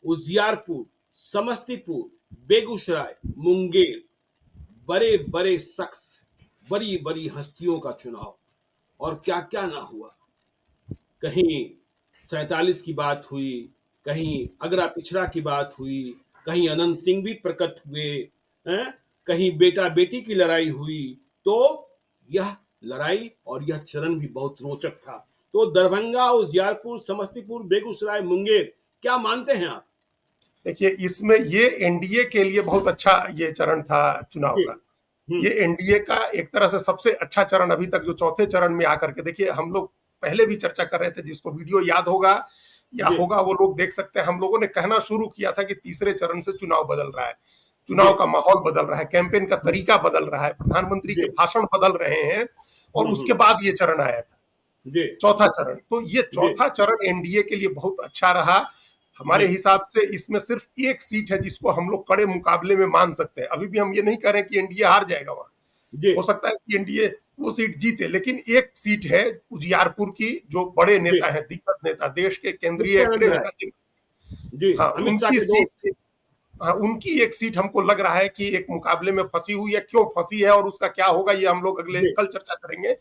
उजियारपुर, समस्तीपुर, बेगूसराय, मुंगेर, बड़े बड़े शख्स, बड़ी बड़ी हस्तियों का चुनाव, और क्या क्या ना हुआ। कहीं 47 की बात हुई, कहीं अगरा पिछड़ा की बात हुई, कहीं अनंत सिंह भी प्रकट हुए, हैं? कहीं बेटा बेटी की लड़ाई हुई। तो यह लड़ाई और यह चरण भी बहुत रोचक था। तो दरभंगा, उजियारपुर, समस्तीपुर, बेगूसराय, मुंगेर, क्या मानते हैं आप? देखिए इसमें ये एनडीए के लिए बहुत अच्छा ये चरण था चुनाव जी का। हम्म ये एनडीए का एक तरह से सबसे अच्छा चरण अभी तक, जो चौथे चरण में आकर के, देखिए हम लोग पहले भी चर्चा कर रहे थे, जिसको वीडियो याद होगा या जी होगा वो लोग देख सकते हैं, हम लोगों ने कहना शुरू किया था कि तीसरे चरण से चुनाव बदल रहा है, जी चुनाव का माहौल बदल रहा है, कैंपेन का तरीका बदल रहा है, प्रधानमंत्री जी के भाषण बदल रहे हैं, और उसके हम्म, बाद ये चरण आया था जी चौथा चरण। तो ये जी चौथा चरण एनडीए के लिए बहुत अच्छा रहा। जी हमारे हिसाब से इसमें सिर्फ एक सीट है जिसको हम लोग कड़े मुकाबले में मान सकते हैं, अभी भी हम ये नहीं कह रहे कि एनडीए हार जाएगा वहां, जी हो सकता है कि एनडीए वो सीट जीते, लेकिन एक सीट है उजियारपुर की, जो बड़े जी नेता हैं, दिग्गज नेता, देश के केंद्रीय नित्यानंद गृह राय, राज्य, जी हाँ अमित शाह उनकी के दोस्त। सीट, हाँ उनकी एक सीट हमको लग रहा है कि एक मुकाबले में फंसी हुई है, क्यों फंसी है और उसका क्या होगा ये हम लोग अगले जी कल चर्चा करेंगे।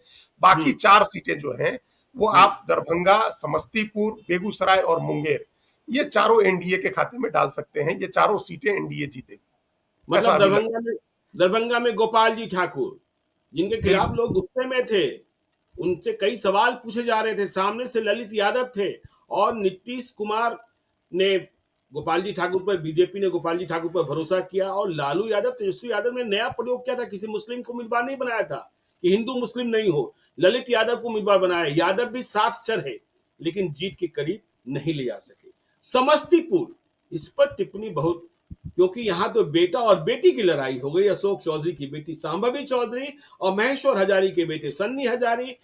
बाकी हम्म 4 सीटें जो हैं वो हम्म आप दरभंगा, समस्तीपुर, बेगूसराय और मुंगेर, ये चारों एनडीए के खाते में डाल सकते हैं, ये चारों सीटें एनडीए जीतेगी, ऐसा मतलब अभी लग, दरभंगा में गोपाल जी ठाकुर, जिनके खिलाफ बिल्कुल लोग गुस्से में थे, उनसे कई सवाल पूछे जा रहे थे, सामने से ललित यादव थे, और नीतीश कुमार ने गोपाल जी ठाकुर पर, बीजेपी ने गोपाल जी ठाकुर पर भरोसा किया, और लालू यादव, तेजस्वी यादव ने नया प्रयोग किया था, किसी मुस्लिम को उम्मीदवार नहीं बनाया था कि हिंदू मुस्लिम नहीं हो, ललित यादव को उम्मीदवार बनाया। यादव भी साथ चढ़े, लेकिन जीत के करीब नहीं ले जा सके। समस्तीपुर, इस पर टिप्पणी बहुत, क्योंकि यहां तो बेटा और बेटी की लड़ाई हो गई। अशोक चौधरी की बेटी सांभवी चौधरी और महेश्वर हजारी के बेटे सन्नी हजारी,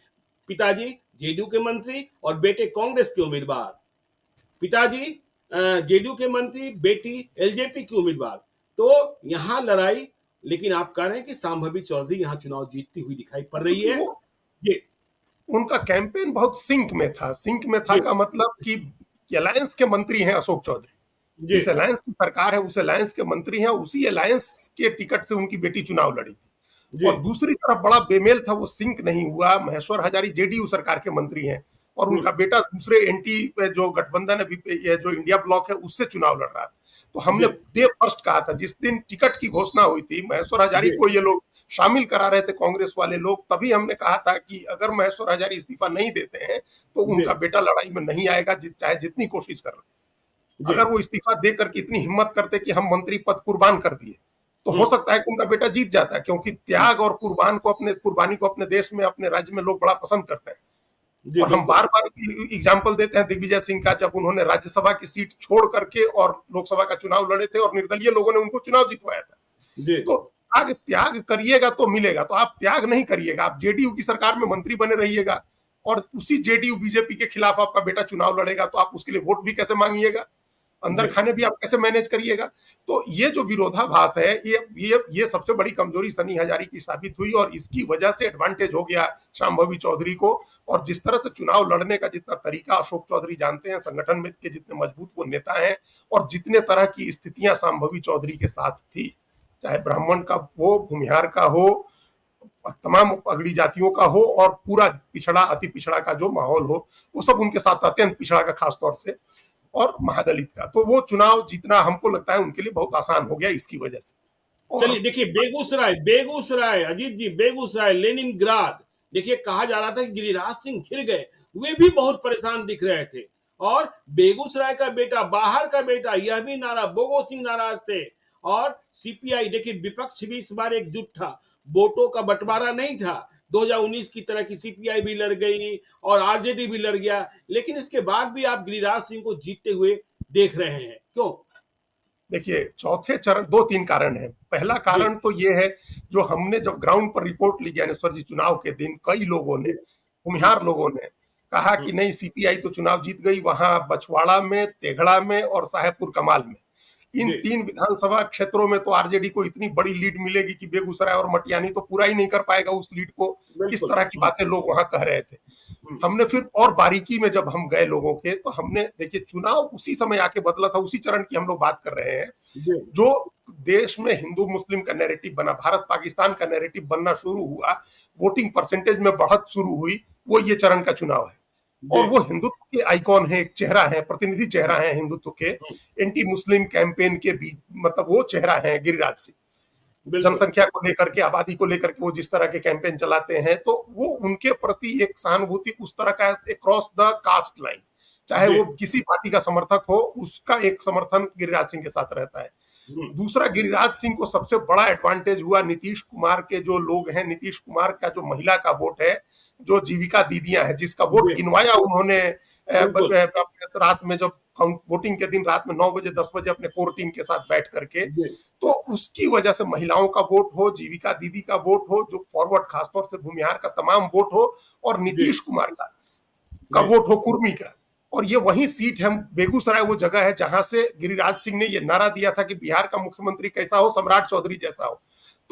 पिताजी जेडीयू के मंत्री और बेटे कांग्रेस के उम्मीदवार। पिताजी जेडीयू के मंत्री, बेटी एलजेपी की उम्मीदवार। तो यहां लड़ाई, लेकिन आप कह रहे हैं कि सांभवी चौधरी यहां चुनाव जीतती हुई दिखाई पड़ रही चूंकि है। वो ये उनका कैंपेन बहुत सिंक में था, सिंक में था जी का मतलब कि अलायंस के मंत्री हैं अशोक चौधरी, जी जिस अलायंस की सरकार है उस अलायंस के मंत्री हैं, उसी अलायंस के टिकट से उनकी बेटी चुनाव लड़ी थी। जी, और दूसरी तरफ बड़ा बेमेल था, वो सिंक नहीं हुआ। महेश्वर हजारी जेडीयू सरकार के मंत्री हैं और हुँ, उनका बेटा दूसरे एनटी पे जो गठबंधन है, ये जो इंडिया ब्लॉक है, उससे चुनाव लड़ रहा था। तो हमने जी, डे फर्स्ट कहा था, जिस दिन टिकट की घोषणा हुई थी, महेश्वर हजारी जी, को ये लोग शामिल करा रहे थे कांग्रेस वाले लोग, तभी हमने कहा था कि अगर महेश्वर हजारी इस्तीफा नहीं देते हैं तो जी, उनका बेटा लड़ाई में नहीं आएगा, चाहे जितनी कोशिश कर ले। जी, अगर वो इस्तीफा दे करके इतनी हिम्मत करते कि हम मंत्री पद कुर्बान कर दिए, तो हो हुँ, सकता है कि उनका बेटा जीत जाता है, क्योंकि हुँ, त्याग और कुर्बानी को अपने देश में, अपने राज्य में लोग बड़ा पसंद करते हैं। जी, और हम बिल्कुल। बार बार एग्जाम्पल देते हैं दिग्विजय सिंह का, जब उन्होंने राज्यसभा की सीट छोड़ करके और लोकसभा का चुनाव लड़े थे और निर्दलीय लोगों ने उनको चुनाव जितवाया था। जी, तो त्याग त्याग करिएगा तो मिलेगा, तो आप त्याग नहीं करिएगा, आप जेडीयू की सरकार में मंत्री बने रहिएगा और उसी जेडीयू बीजेपी के खिलाफ आपका बेटा चुनाव लड़ेगा, तो आप उसके लिए वोट भी कैसे मांगिएगा, अंदर जी, खाने भी आप कैसे मैनेज करिएगा। तो ये जो विरोधाभास है, ये सबसे बड़ी कमजोरी सनी हजारी की साबित हुई और इसकी वजह से एडवांटेज हो गया शांभवी चौधरी को। और जिस तरह से चुनाव लड़ने का जितना तरीका अशोक चौधरी जानते हैं, संगठन में के जितने मजबूत वो नेता हैं, और जितने तरह की स्थितियां शांभवी चौधरी के साथ थी, चाहे ब्राह्मण का हो, भूमिहार का हो, तमाम पगड़ी जातियों का हो, और पूरा पिछड़ा अति पिछड़ा का जो माहौल हो, वो सब उनके साथ, अत्यंत पिछड़ा का खासतौर से, और महादलित का, तो वो चुनाव जीतना हमको लगता है उनके लिए बहुत आसान हो गया इसकी वजह से। चलिए और देखिए बेगूसराय अजीत जी, बेगूसराय, लेनिनग्राद, देखिए कहा जा रहा था कि गिरिराज सिंह घिर गए, वे भी बहुत परेशान दिख रहे थे। और बेगूसराय का बेटा, बाहर का बेटा, यह भी नारा, बोगो सिंह नाराज थे। और सीपीआई, देखिए विपक्ष भी इस बार एकजुट था, वोटों का बंटवारा नहीं था। 2019 की तरह की सीपीआई भी लड़ गई और आरजेडी भी लड़ गया, लेकिन इसके बाद भी आप गिरिराज सिंह को जीतते हुए देख रहे हैं, क्यों? देखिए, चौथे चरण, दो तीन कारण है। पहला जी, कारण तो ये है, जो हमने जब ग्राउंड पर रिपोर्ट ली ज्ञानेश्वर जी चुनाव के दिन, कई लोगों ने, जी, हम्म, भूमिहार लोगों ने कहा कि हम्म, नहीं, सीपीआई तो चुनाव जीत गई, वहां बछवाड़ा में, तेघड़ा में और साहेबपुर कमाल में, इन जी, तीन विधानसभा क्षेत्रों में तो आरजेडी को इतनी बड़ी लीड मिलेगी कि बेगूसराय और मटियानी तो पूरा ही नहीं कर पाएगा उस लीड को। इस बिल्कुल, तरह की बातें लोग वहां कह रहे थे। हम्म, हमने फिर और बारीकी में जब हम गए लोगों के, तो हमने देखिए चुनाव उसी समय आके बदला था, उसी चरण की हम लोग बात कर रहे हैं, जी, जो देश में हिंदू मुस्लिम का नैरेटिव बना, भारत पाकिस्तान का नैरेटिव बनना शुरू हुआ, वोटिंग परसेंटेज में बढ़त शुरू हुई, वो ये चरण का चुनाव है। जी, और वो हिंदुत्व के आइकॉन है, एक चेहरा है, प्रतिनिधि चेहरा है हिंदुत्व के, हम्म, एंटी मुस्लिम कैंपेन के भी, मतलब वो चेहरा है गिरिराज सिंह। बिल्कुल, जनसंख्या को लेकर के, आबादी को लेकर के वो जिस तरह के कैंपेन चलाते हैं, तो वो उनके प्रति एक सहानुभूति उस तरह का क्रॉस द कास्ट लाइन, चाहे जी, वो किसी पार्टी का समर्थक हो, उसका एक समर्थन गिरिराज सिंह के साथ रहता है। हम्म, दूसरा, गिरिराज सिंह को सबसे बड़ा एडवांटेज हुआ नीतीश कुमार के जो लोग हैं, नीतीश कुमार का जो महिला का वोट है, जो जीविका दीदियां हैं, जिसका वोट जी, गिनवाया उन्होंने बिल्कुल, रात में, जब वोटिंग के दिन रात में 9 बजे 10 बजे अपने कोर टीम के साथ बैठ करके, जी, तो उसकी वजह से महिलाओं का वोट हो, जीविका दीदी का वोट हो, जो फॉरवर्ड खासतौर से भूमिहार का तमाम वोट हो, और जी, नीतीश कुमार का जी, वोट हो, कुर्मी का। और ये वही सीट है, बेगूसराय वो जगह है जहां से गिरिराज सिंह ने ये नारा दिया था कि बिहार का मुख्यमंत्री कैसा हो, सम्राट चौधरी जैसा हो।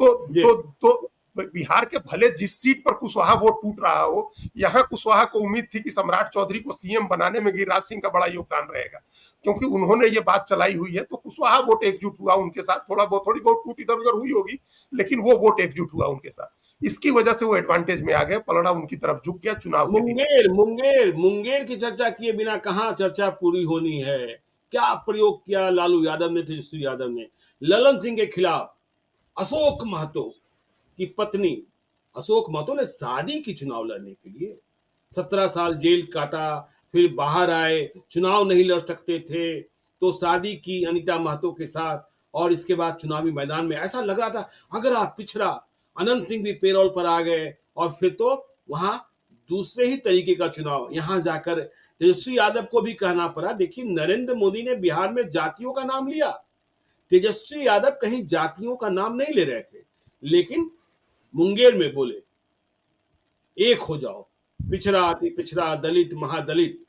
तो जी, तो बिहार के भले जिस सीट पर कुशवाहा वोट टूट रहा हो, यहाँ कुशवाहा को उम्मीद थी कि सम्राट चौधरी को सीएम बनाने में गिरिराज सिंह का बड़ा योगदान रहेगा, क्योंकि उन्होंने ये बात चलाई हुई है। तो कुशवाहा वोट एकजुट हुआ उनके साथ, थोड़ी बहुत टूट इधर उधर हुई होगी, लेकिन वो वोट एकजुट हुआ उनके साथ। इसकी वजह से वो एडवांटेज में आ गए, पलड़ा उनकी तरफ झुक गया चुनाव के दिन। मुंगेर की चर्चा किए बिना कहाँ चर्चा पूरी होनी है। क्या प्रयोग किया लालू यादव ने, तेजस्वी यादव ने, ललन सिंह के खिलाफ। अशोक महतो की पत्नी, अशोक महतो ने शादी की चुनाव लड़ने के लिए, 17 साल जेल काटा, फिर बाहर आए, चुनाव नहीं लड़ सकते थे, तो शादी की अनिता महतो के साथ, और इसके बाद चुनावी मैदान में ऐसा लग रहा था अगर आप पिछड़ा, अनंत सिंह भी पेरोल पर आ गए, और फिर तो वहां दूसरे ही तरीके का चुनाव, यहां जाकर तेजस्वी यादव को भी कहना पड़ा। देखिए नरेंद्र मोदी ने बिहार में जातियों का नाम लिया, तेजस्वी यादव कहीं जातियों का नाम नहीं ले रहे थे, लेकिन मुंगेर में बोले एक हो जाओ, पिछड़ा अति पिछड़ा, दलित महादलित।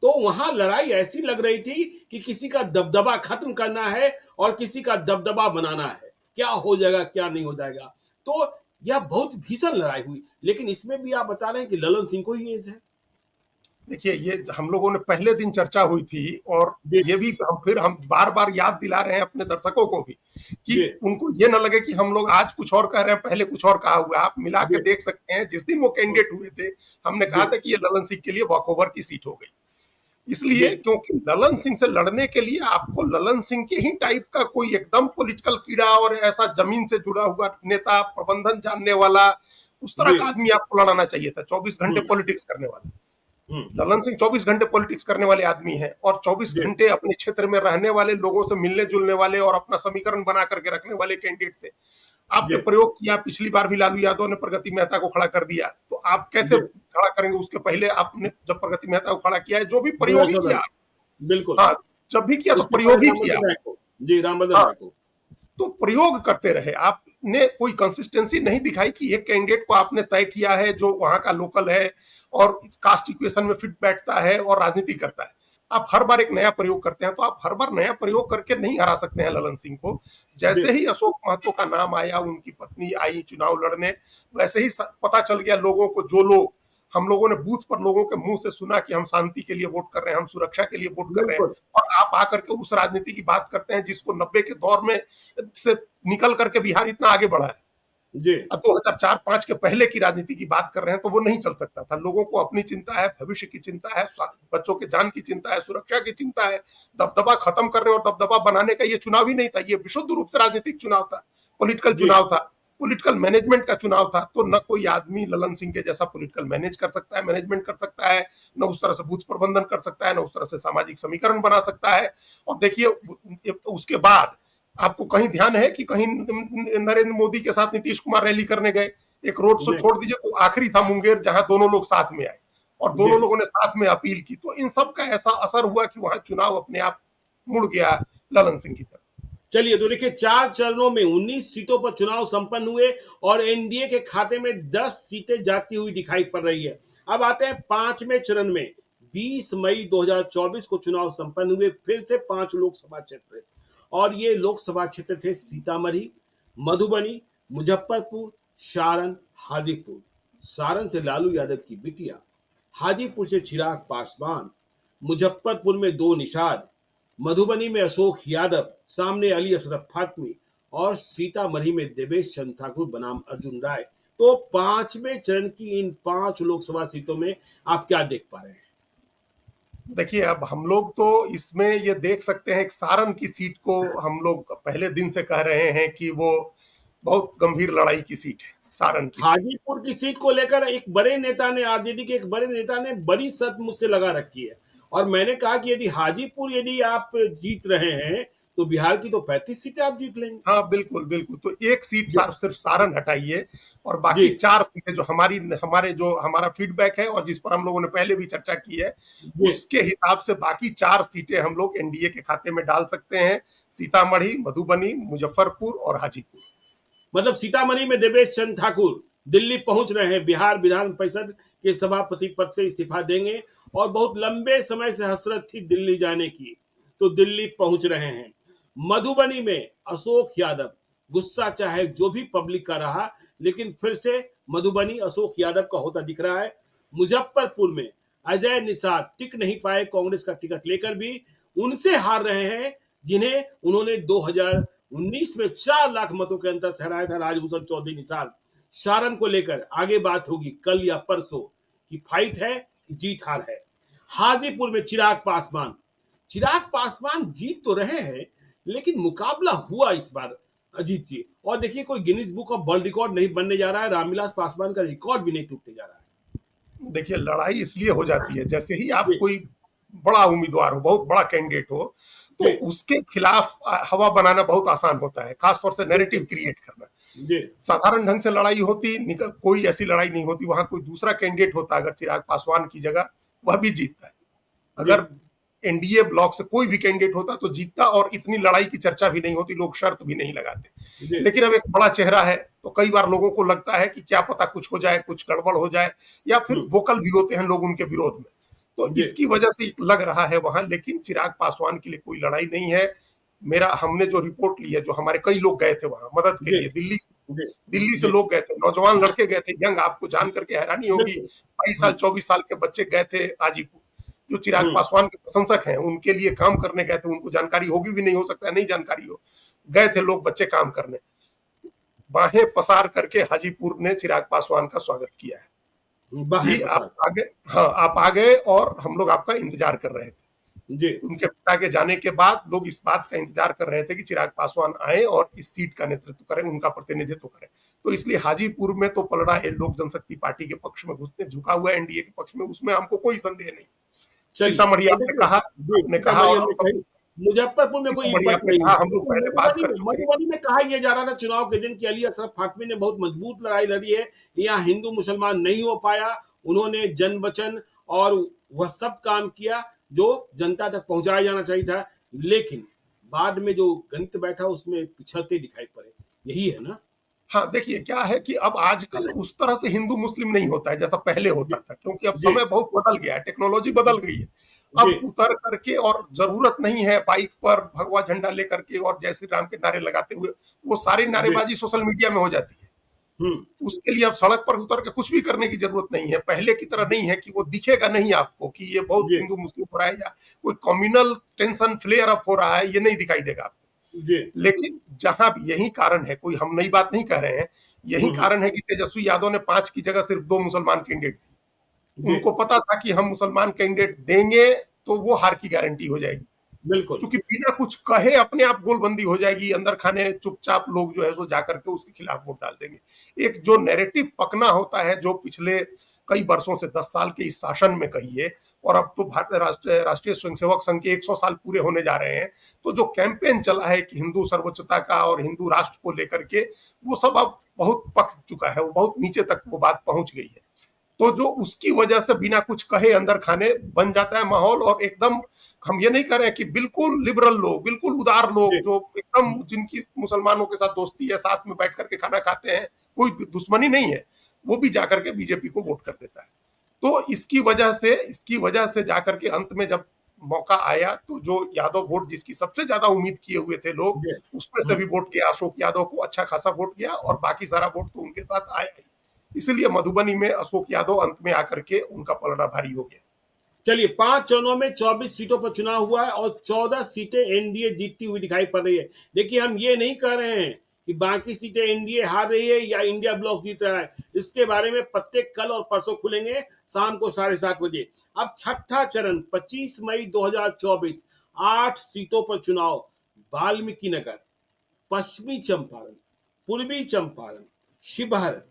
तो वहां लड़ाई ऐसी लग रही थी कि किसी का दबदबा खत्म करना है और किसी का दबदबा बनाना है, क्या हो जाएगा क्या नहीं हो जाएगा। तो यह बहुत भीषण लड़ाई हुई, लेकिन इसमें भी आप बता रहे हैं कि ललन सिंह को ही एज है। देखिए, ये हम लोगों ने पहले दिन चर्चा हुई थी और जी ये भी हम बार-बार याद दिला रहे हैं अपने दर्शकों को भी कि जी उनको ये ना लगे कि हम लोग आज कुछ और कह रहे हैं, पहले कुछ और कहा हुआ है। आप मिला जी के देख सकते हैं, जिस दिन वो कैंडिडेट हुए थे, हमने कहा जी था कि ये ललन सिंह के लिए वॉकओवर की सीट हो गई। जी इसलिए क्योंकि ललन सिंह से लड़ने के लिए आपको ललन सिंह के ही टाइप का कोई एकदम पॉलिटिकल कीड़ा और ऐसा जमीन से जुड़ा हुआ नेता, प्रबंधन जानने वाला, उस तरह जी का आदमी आपको लड़ाना चाहिए था, 24 घंटे हम्म पॉलिटिक्स करने वाला। हम्म ललन सिंह 24 घंटे पॉलिटिक्स करने वाले आदमी हैं और 24 जी घंटे अपने क्षेत्र में रहने वाले लोगों से मिलने जुलने वाले और अपना समीकरण बना करके रखने वाले कैंडिडेट थे। जी आपने प्रयोग किया, पिछली बार भी लालू यादव ने प्रगति मेहता को खड़ा कर दिया, तो आप कैसे जी खड़ा करेंगे? उसके पहले आपने जब प्रगति मेहता को खड़ा किया है, जो भी प्रयोग ही 2014 किया, बिल्कुल। हाँ, जब भी किया तो उसके प्रयोग पहले ही किया। रामभद्र राय को, जी रामभद्र हाँ, राय को। तो प्रयोग करते रहे। आपने कोई कंसिस्टेंसी नहीं दिखाई कि एक कैंडिडेट को आपने तय किया है जो वहां का लोकल है और इस कास्ट इक्वेशन में फिट बैठता है और राजनीति करता है। आप हर बार एक नया प्रयोग करते हैं, तो आप हर बार नया प्रयोग करके नहीं हरा सकते हैं ललन सिंह को। जी जैसे ही अशोक महतो का नाम आया, उनकी पत्नी आई चुनाव लड़ने, वैसे ही पता चल गया लोगों को, जो लोग हम लोगों ने बूथ पर लोगों के मुंह से सुना कि हम शांति के लिए वोट कर रहे हैं, हम सुरक्षा के लिए वोट कर रहे हैं, बिल्कुल और आप आकर के उस राजनीति की बात करते हैं जिसको 90 के दौर में से निकल करके बिहार इतना आगे बढ़ा है। जी 2004-5 के पहले की राजनीति की बात कर रहे हैं, तो वो नहीं चल सकता था। लोगों को अपनी चिंता है, भविष्य की चिंता है, बच्चों के जान की चिंता है, सुरक्षा की चिंता है। दबदबा खत्म करने और दबदबा बनाने का ये चुनाव ही नहीं था, ये विशुद्ध रूप से राजनीतिक चुनाव था, पॉलिटिकल जी चुनाव था, पॉलिटिकल मैनेजमेंट का चुनाव था। तो न कोई आदमी ललन सिंह के जैसा पॉलिटिकल मैनेज कर सकता है, मैनेजमेंट कर सकता है, न उस तरह से बूथ प्रबंधन कर सकता है, न उस तरह से सामाजिक समीकरण बना सकता है। और देखिए, उसके बाद आपको कहीं ध्यान है कि कहीं नरेंद्र मोदी के साथ नीतीश कुमार रैली करने गए? एक रोड शो जी छोड़ दीजिए, तो आखिरी था मुंगेर, जहां दोनों लोग साथ में आए और जी दोनों लोगों ने साथ में अपील की। तो इन सब का ऐसा असर हुआ कि वहां चुनाव अपने आप मुड़ गया ललन सिंह की तरफ। चलिए, तो देखिए 4 चरणों में 19 सीटों पर चुनाव संपन्न हुए और एनडीए के खाते में 10 सीटें जाती हुई दिखाई पड़ रही है। अब आते हैं 5वें चरण में। 20 मई 2024 को चुनाव संपन्न हुए, फिर से 5 लोकसभा क्षेत्र, और ये लोकसभा क्षेत्र थे सीतामढ़ी, मधुबनी, मुजफ्फरपुर, सारण, हाजीपुर। सारण से लालू यादव की बिटिया, हाजीपुर से चिराग पासवान, मुजफ्फरपुर में 2 निषाद, मधुबनी में अशोक यादव, सामने अली अशरफ फातमी, और सीतामढ़ी में देवेश चंद्र ठाकुर बनाम अर्जुन राय। तो 5वें चरण की इन 5 लोकसभा सीटों में आप क्या देख पा रहे हैं? देखिए, अब हम लोग तो इसमें ये देख सकते हैं कि सारण की सीट को हम लोग पहले दिन से कह रहे हैं कि वो बहुत गंभीर लड़ाई की सीट है, सारण की सीट। हाजीपुर की सीट को लेकर एक बड़े नेता ने, आरजेडी के एक बड़े नेता ने बड़ी शर्त मुझसे लगा रखी है, और मैंने कहा कि यदि हाजीपुर यदि आप जीत रहे हैं तो बिहार की तो 35 सीटें आप जीत लेंगे। हाँ, बिल्कुल, बिल्कुल। तो एक सीट जी सिर्फ सारण हटाइए और जी बाकी 4 सीटें जो हमारा फीडबैक है और जिस पर हम लोगों ने पहले भी चर्चा की है, जी उसके हिसाब से बाकी 4 सीटें हम लोग एनडीए के खाते में डाल सकते हैं। सीतामढ़ी, मधुबनी, मुजफ्फरपुर और हाजीपुर। मतलब सीतामढ़ी में देवेश चंद्र ठाकुर दिल्ली पहुंच रहे हैं, बिहार विधान परिषद के सभापति पद से इस्तीफा देंगे, और बहुत लंबे समय से हसरत थी दिल्ली जाने की, तो दिल्ली पहुंच रहे हैं। मधुबनी में अशोक यादव, गुस्सा चाहे जो भी पब्लिक का रहा, लेकिन फिर से मधुबनी अशोक यादव का होता दिख रहा है। मुजफ्फरपुर में अजय निषाद टिक नहीं पाए कांग्रेस का टिकट लेकर भी, उनसे हार रहे हैं जिन्हें उन्होंने 2019 में 4 लाख मतों के अंतर से हराया था, राजभूषण चौधरी निषाद। सारण को लेकर आगे बात होगी कल या परसों, कि फाइट है कि जीत हार है। हाजीपुर में चिराग पासवान जीत तो रहे हैं, लेकिन मुकाबला हुआ इस बार अजीत जी, और देखिए कोई Guinness book of world record नहीं बनने जा रहा है, रामविलास पासवान का रिकॉर्ड भी नहीं टूटने जा रहा है। देखिए, लड़ाई इसलिए हो जाती है, जैसे ही आप जी कोई बड़ा उम्मीदवार हो, बहुत बड़ा कैंडिडेट हो, तो जी उसके खिलाफ हवा बनाना बहुत आसान होता है, खासतौर से नैरेटिव क्रिएट करना। जी साधारण ढंग से लड़ाई होती, कोई ऐसी लड़ाई नहीं होती। वहां कोई दूसरा कैंडिडेट होता अगर चिराग पासवान की जगह, वह भी जीतता है। जी अगर एनडीए ब्लॉक से कोई भी कैंडिडेट होता तो जीतता, और इतनी लड़ाई की चर्चा भी नहीं होती, लोग शर्त भी नहीं लगाते। जी लेकिन अब एक बड़ा चेहरा है, तो कई बार लोगों को लगता है कि क्या पता कुछ हो जाए, कुछ गड़बड़ हो जाए, या फिर वोकल भी होते हैं लोग उनके विरोध में। तो जी इसकी वजह से लग रहा है वहां, लेकिन चिराग पासवान के लिए कोई लड़ाई नहीं है। मेरा हमने जो रिपोर्ट ली है, जो हमारे कई लोग गए थे वहां मदद के जी लिए, जी दिल्ली से जी लोग गए थे, नौजवान लड़के गए थे, यंग, आपको जान करके हैरानी होगी, बिल्कुल। 22 साल हम्म 24 साल के बच्चे गए थे हाजीपुर, जो चिराग हम्म पासवान के प्रशंसक हैं, उनके लिए काम करने गए थे, उनको जानकारी होगी भी नहीं, हो सकता है नहीं जानकारी हो, गए थे लोग बच्चे काम करने, बाहें पसार करके हाजीपुर ने चिराग पासवान का स्वागत किया है बाहें कि आप पसार। आ गए, हाँ आप आ गए और हम लोग आपका इंतजार कर रहे थे। जी उनके पिता के जाने के बाद लोग इस बात का इंतजार कर रहे थे कि चिराग पासवान आए और इस सीट का नेतृत्व करें, उनका प्रतिनिधित्व करें। तो इसलिए हाजीपुर में तो पलड़ा है लोक जनशक्ति पार्टी के पक्ष में घुसने, झुका हुआ एनडीए के पक्ष में, उसमें हमको कोई संदेह नहीं। चलिए, सीतामढ़ी तो आपने देखिए, कहा, जी सीतामढ़ी और हम हमने सब, कही, मुजफ्फरपुर में कोई सीतामढ़ी बस आपने नहीं कहा, हुआ, हम लोग लेकिन पहले बात कर चुके हैं। मधुबनी में कहा यह जा रहा था चुनाव के दिन कि अली अशरफ फातमी ने बहुत मजबूत लड़ाई लड़ी है, यहाँ हिंदू मुसलमान नहीं हो पाया, उन्होंने जन वचन और वह सब काम किया जो जनता तक पहुंचाया जाना चाहिए था, लेकिन बाद में जो गणित बैठा उसमें पिछड़ते दिखाई पड़े, यही है ना? हाँ, देखिए क्या है कि अब आजकल उस तरह से हिंदू मुस्लिम नहीं होता है जैसा पहले होता जी था, क्योंकि अब जी समय बहुत बदल गया है, टेक्नोलॉजी बदल गई है। जी अब उतर करके, और जरूरत नहीं है बाइक पर भगवा झंडा लेकर के और जय श्री राम के नारे लगाते हुए, वो सारी जी नारेबाजी सोशल मीडिया में हो जाती है। हम्म उसके लिए अब सड़क पर उतर के कुछ भी करने की जरूरत नहीं है, पहले की तरह नहीं है कि वो दिखेगा नहीं आपको कि ये बहुत जी हिंदू मुस्लिम हो रहा है या कोई कम्युनल टेंशन फ्लेयर अप हो रहा है, ये नहीं दिखाई देगा आपको। जी लेकिन जहां भी यही कारण है, कोई हम नई बात नहीं कह रहे हैं, यही हम्म कारण है कि तेजस्वी यादव ने 5 की जगह सिर्फ 2 मुसलमान कैंडिडेट दी। जी उनको पता था कि हम मुसलमान कैंडिडेट देंगे तो वो हार की गारंटी हो जाएगी, बिल्कुल क्योंकि बिना कुछ कहे अपने आप गोलबंदी हो जाएगी, अंदर खाने चुपचाप लोग जो है सो जाकर के उसके खिलाफ वोट डाल देंगे। एक जो नैरेटिव पकना होता है, जो पिछले कई वर्षों से 10 साल के इस शासन में कहिए, और अब तो भारतीय राष्ट्रीय स्वयंसेवक संघ के 100 साल पूरे होने जा रहे हैं, तो जो कैंपेन चला है कि हिंदू सर्वोच्चता का और हिंदू राष्ट्र को लेकर के, वो सब अब बहुत पक चुका है, वो बहुत नीचे तक वो बात पहुंच गई है। तो जो उसकी वजह से बिना कुछ कहे अंदर खाने बन जाता है माहौल, और एकदम, हम ये नहीं कह रहे हैं कि बिल्कुल लिबरल लोग, बिल्कुल उदार लोग, जी जो एकदम जिनकी मुसलमानों के साथ दोस्ती है, साथ में बैठ करके खाना खाते हैं, कोई दुश्मनी नहीं है, वो भी जाकर के बीजेपी को वोट कर देता है। तो इसकी वजह से जाकर के अंत में जब मौका आया, तो जो यादव वोट जिसकी सबसे ज्यादा उम्मीद किए हुए थे लोग, जी उसमें से भी वोट किया अशोक यादव को, अच्छा खासा वोट गया, और बाकी सारा वोट तो उनके साथ आया ही। इसलिए मधुबनी में अशोक यादव अंत में आकर के उनका पलड़ा भारी हो गया। चलिए, 5 चरणों में 24 सीटों पर चुनाव हुआ है और 14 सीटें एनडीए जीतती हुई दिखाई पड़ रही है। देखिए, हम ये नहीं कह रहे हैं कि बाकी सीटें एनडीए हार रही है या इंडिया ब्लॉक जीत रहा है। इसके बारे में पत्ते कल और परसों खुलेंगे शाम को 7:30 बजे। अब छठा चरण 25 मई 2024, 8 सीटों पर चुनाव। वाल्मीकि नगर, पश्चिमी चंपारण, पूर्वी चंपारण, शिवहर,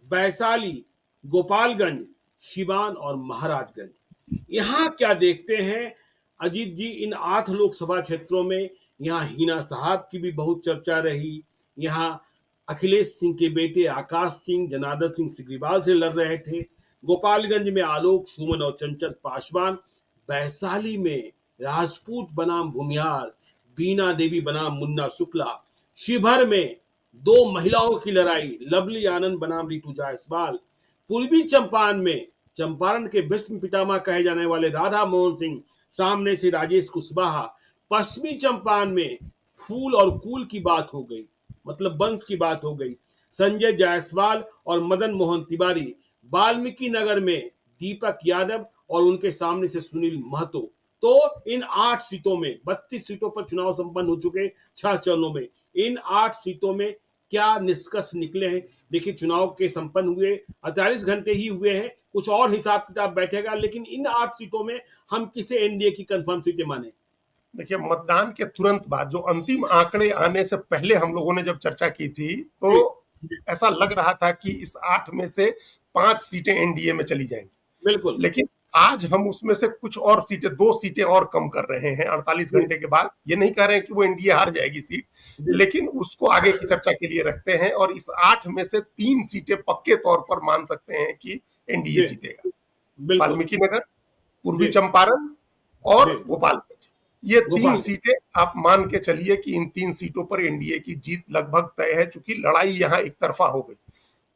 वैशाली, गोपालगंज, सिवान और महाराजगंज। यहाँ क्या देखते हैं अजीत जी, इन 8 लोकसभा क्षेत्रों में यहाँ हिना साहब की भी बहुत चर्चा रही। यहाँ अखिलेश सिंह के बेटे आकाश सिंह जनार्दन सिंह सिग्रीवाल से लड़ रहे थे। गोपालगंज में आलोक सुमन और चंचल पासवान। वैशाली में राजपूत बनाम भूमिहार, बीना देवी बनाम मुन्ना शुक्ला। शिवहर में 2 महिलाओं की लड़ाई, लवली आनंद बनाम रितु जायसवाल। पूर्वी चंपारण में चंपारण के भीष्म पितामह कहे जाने वाले राधा मोहन सिंह सामने से राजेश कुशवाहा। पश्चिमी चंपारण में फूल और कूल की बात हो गई, मतलब वंश की बात हो गई, संजय जायसवाल और मदन मोहन तिवारी। वाल्मीकि नगर में दीपक यादव और उनके सामने से सुनील महतो। तो इन 8 सीटों में 32 सीटों पर चुनाव संपन्न हो चुके 6 चरणों में। इन 8 सीटों में क्या निष्कर्ष निकले हैं? देखिए, चुनाव के संपन्न हुए 48 घंटे ही हुए हैं, कुछ और हिसाब किताब बैठेगा, लेकिन इन 8 सीटों में हम किसे एनडीए की कंफर्म सीटें माने? देखिए, मतदान के तुरंत बाद जो अंतिम आंकड़े आने से पहले हम लोगों ने जब चर्चा की थी, तो जी जी ऐसा लग रहा था कि इस 8 में से 5 सीटें एनडीए में चली जाएंगी। बिल्कुल। लेकिन आज हम उसमें से कुछ और सीटें, 2 सीटें और कम कर रहे हैं 48 जी घंटे के बाद। ये नहीं कह रहे हैं कि वो एनडीए हार जाएगी सीट, जी लेकिन उसको आगे की चर्चा के लिए रखते हैं, और इस 8 में से 3 सीटें पक्के तौर पर मान सकते हैं कि एनडीए जी जीतेगा। बिल्कुल। वाल्मीकि नगर, पूर्वी जी चंपारण जी और गोपालगंज, ये 3 गोपाल। सीटें आप मान के चलिए कि इन 3 सीटों पर एनडीए की जीत लगभग तय है, चूंकि लड़ाई यहां एक तरफा हो गई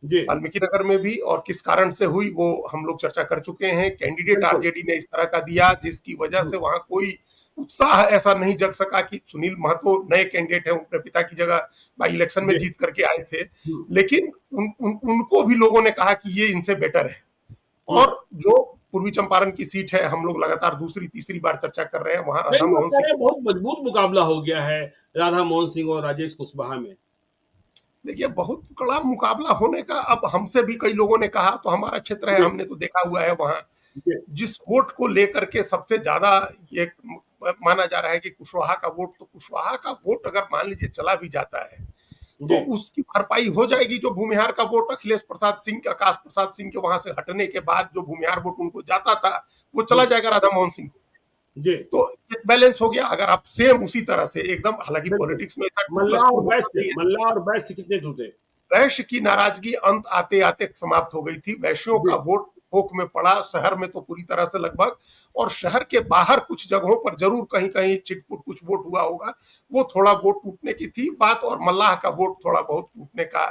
जी वाल्मीकि नगर में भी, और किस कारण से हुई वो हम लोग चर्चा कर चुके हैं। कैंडिडेट बिल्कुल। आरजेडी ने इस तरह का दिया जिसकी वजह हम्म, से वहां कोई उत्साह ऐसा नहीं जग सका कि सुनील महतो नए कैंडिडेट हैं, अपने पिता की जगह बाई इलेक्शन में जी। जीत करके आए थे, हम्म, लेकिन उनको भी लोगों ने कहा कि ये इनसे बेटर है। हम्म। और जो पूर्वी चंपारण की सीट है, हम लोग लगातार दूसरी तीसरी बार चर्चा कर रहे हैं, वहां राधा कई लोग मोहन कह सिंह। रहे हैं बहुत मजबूत मुकाबला हो गया है राधा मोहन सिंह और राजेश कुशवाहा में। देखिए, बहुत कड़ा मुकाबला होने का, अब हमसे भी कई लोगों ने कहा, तो हमारा क्षेत्र है, जी, हमने तो देखा हुआ है वहां जी, जिस वोट को लेकर के सबसे ज्यादा ये माना जा रहा है कि कुशवाहा का वोट, तो कुशवाहा का वोट अगर मान लीजिए चला भी जाता है तो जी, उसकी भरपाई हो जाएगी। जो भूमिहार का वोट अखिलेश प्रसाद सिंह, आकाश प्रसाद सिंह के वहां से हटने के बाद जो भूमिहार वोट उनको जाता था, वो चला हम्म, जाएगा राधा मोहन सिंह को। जी, तो एक बैलेंस हो गया। अगर आप सेम उसी तरह से एकदम, हालांकि बिल्कुल। पॉलिटिक्स में ऐसा टू प्लस मल्लाह टू और होता वैश्य, नहीं है। मल्लाह और वैश्य कितने टूटे? वैश्य की नाराजगी अंत आते आते समाप्त हो गई थी। वैश्यों का जी, वोट थोक में पड़ा, शहर में तो पूरी तरह से लगभग, और शहर के बाहर कुछ जगहों पर जरूर कहीं कहीं छिटपुट कुछ वोट हुआ होगा, वो थोड़ा वोट टूटने की थी बात। और मल्लाह का वोट थोड़ा बहुत टूटने का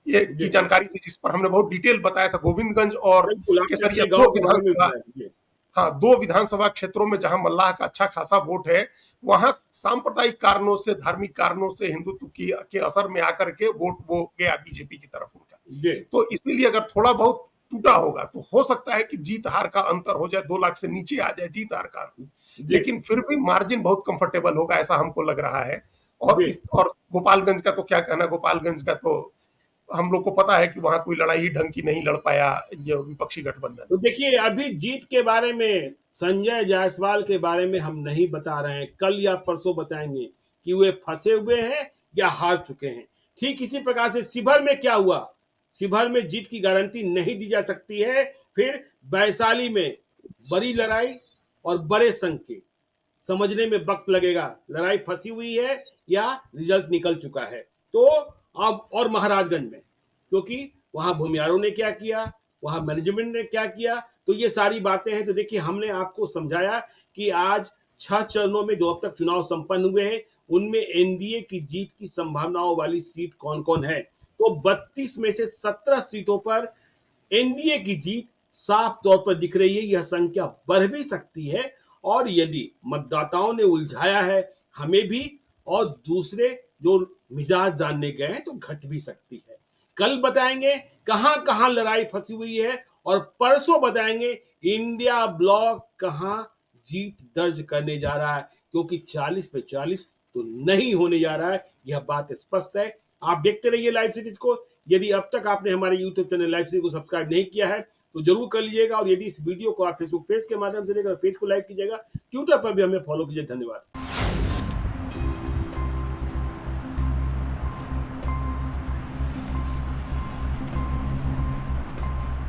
ये की जी, जानकारी थी, जिस पर हमने बहुत डिटेल बताया था। गोविंदगंज और बिल्कुल, आपने केसरिया अपने दो गाँव के बारे में विधानसभा, बताया। जी, हाँ, 2 विधानसभा क्षेत्रों में जहां मल्लाह का अच्छा खासा वोट है, वहां सांप्रदायिक कारणों से, धार्मिक कारणों से, हिंदुत्व की के असर में आकर के वोट वो गया बीजेपी की तरफ उनका। जी, तो इसलिए अगर थोड़ा बहुत टूटा होगा तो हो सकता है कि जीत हार का अंतर हो जाए, 2 लाख से नीचे आ जाए जीत हार का अंतर। जी, लेकिन फिर भी मार्जिन बहुत कंफर्टेबल होगा, ऐसा हमको लग रहा है। जी। और गोपालगंज का तो क्या कहना, गोपालगंज का तो हम लोग को पता है कि वहां कोई लड़ाई ढंग की नहीं लड़ पाया जो विपक्षी गठबंधन। तो देखिए, अभी जीत के बारे में, संजय जायसवाल के बारे में हम नहीं बता रहे हैं। कल या परसों बताएँगे कि वे फँसे हुए हैं या हार चुके हैं। ठीक इसी प्रकार से शिवहर में क्या हुआ? शिवहर में जीत की गारंटी नहीं दी जा सकती है। फिर वैशाली में बड़ी लड़ाई और बड़े संकेत समझने में वक्त लगेगा, लड़ाई फंसी हुई है या रिजल्ट निकल चुका है। तो अब और महाराजगंज में, क्योंकि वहां भूमियारों ने क्या किया, वहां मैनेजमेंट ने क्या किया, तो ये सारी बातें हैं। तो देखिए, हमने आपको समझाया कि आज 6 चरणों में जो अब तक चुनाव संपन्न हुए हैं, उनमें एनडीए की जीत की संभावनाओं वाली सीट कौन कौन है। तो 32 में से 17 सीटों पर एनडीए की जीत साफ तौर पर दिख रही है। यह संख्या बढ़ भी सकती है, और यदि मतदाताओं ने उलझाया है हमें भी और दूसरे जो मिजाज जानने गए हैं, तो घट भी सकती है। कल बताएंगे कहां कहां लड़ाई फंसी हुई है, और परसों बताएंगे इंडिया ब्लॉक कहां जीत दर्ज करने जा रहा है, क्योंकि 40 पे 40 तो नहीं होने जा रहा है, यह बात स्पष्ट है। आप देखते रहिए लाइव सीरीज को। यदि अब तक आपने हमारे यूट्यूब चैनल लाइव सीरीज को सब्सक्राइब नहीं किया है, तो जरूर कर लीजिएगा। और यदि इस वीडियो को आप फेसबुक पेज के माध्यम से देखकर पेज को लाइक कीजिएगा, ट्विटर पर भी हमें फॉलो कीजिए। धन्यवाद।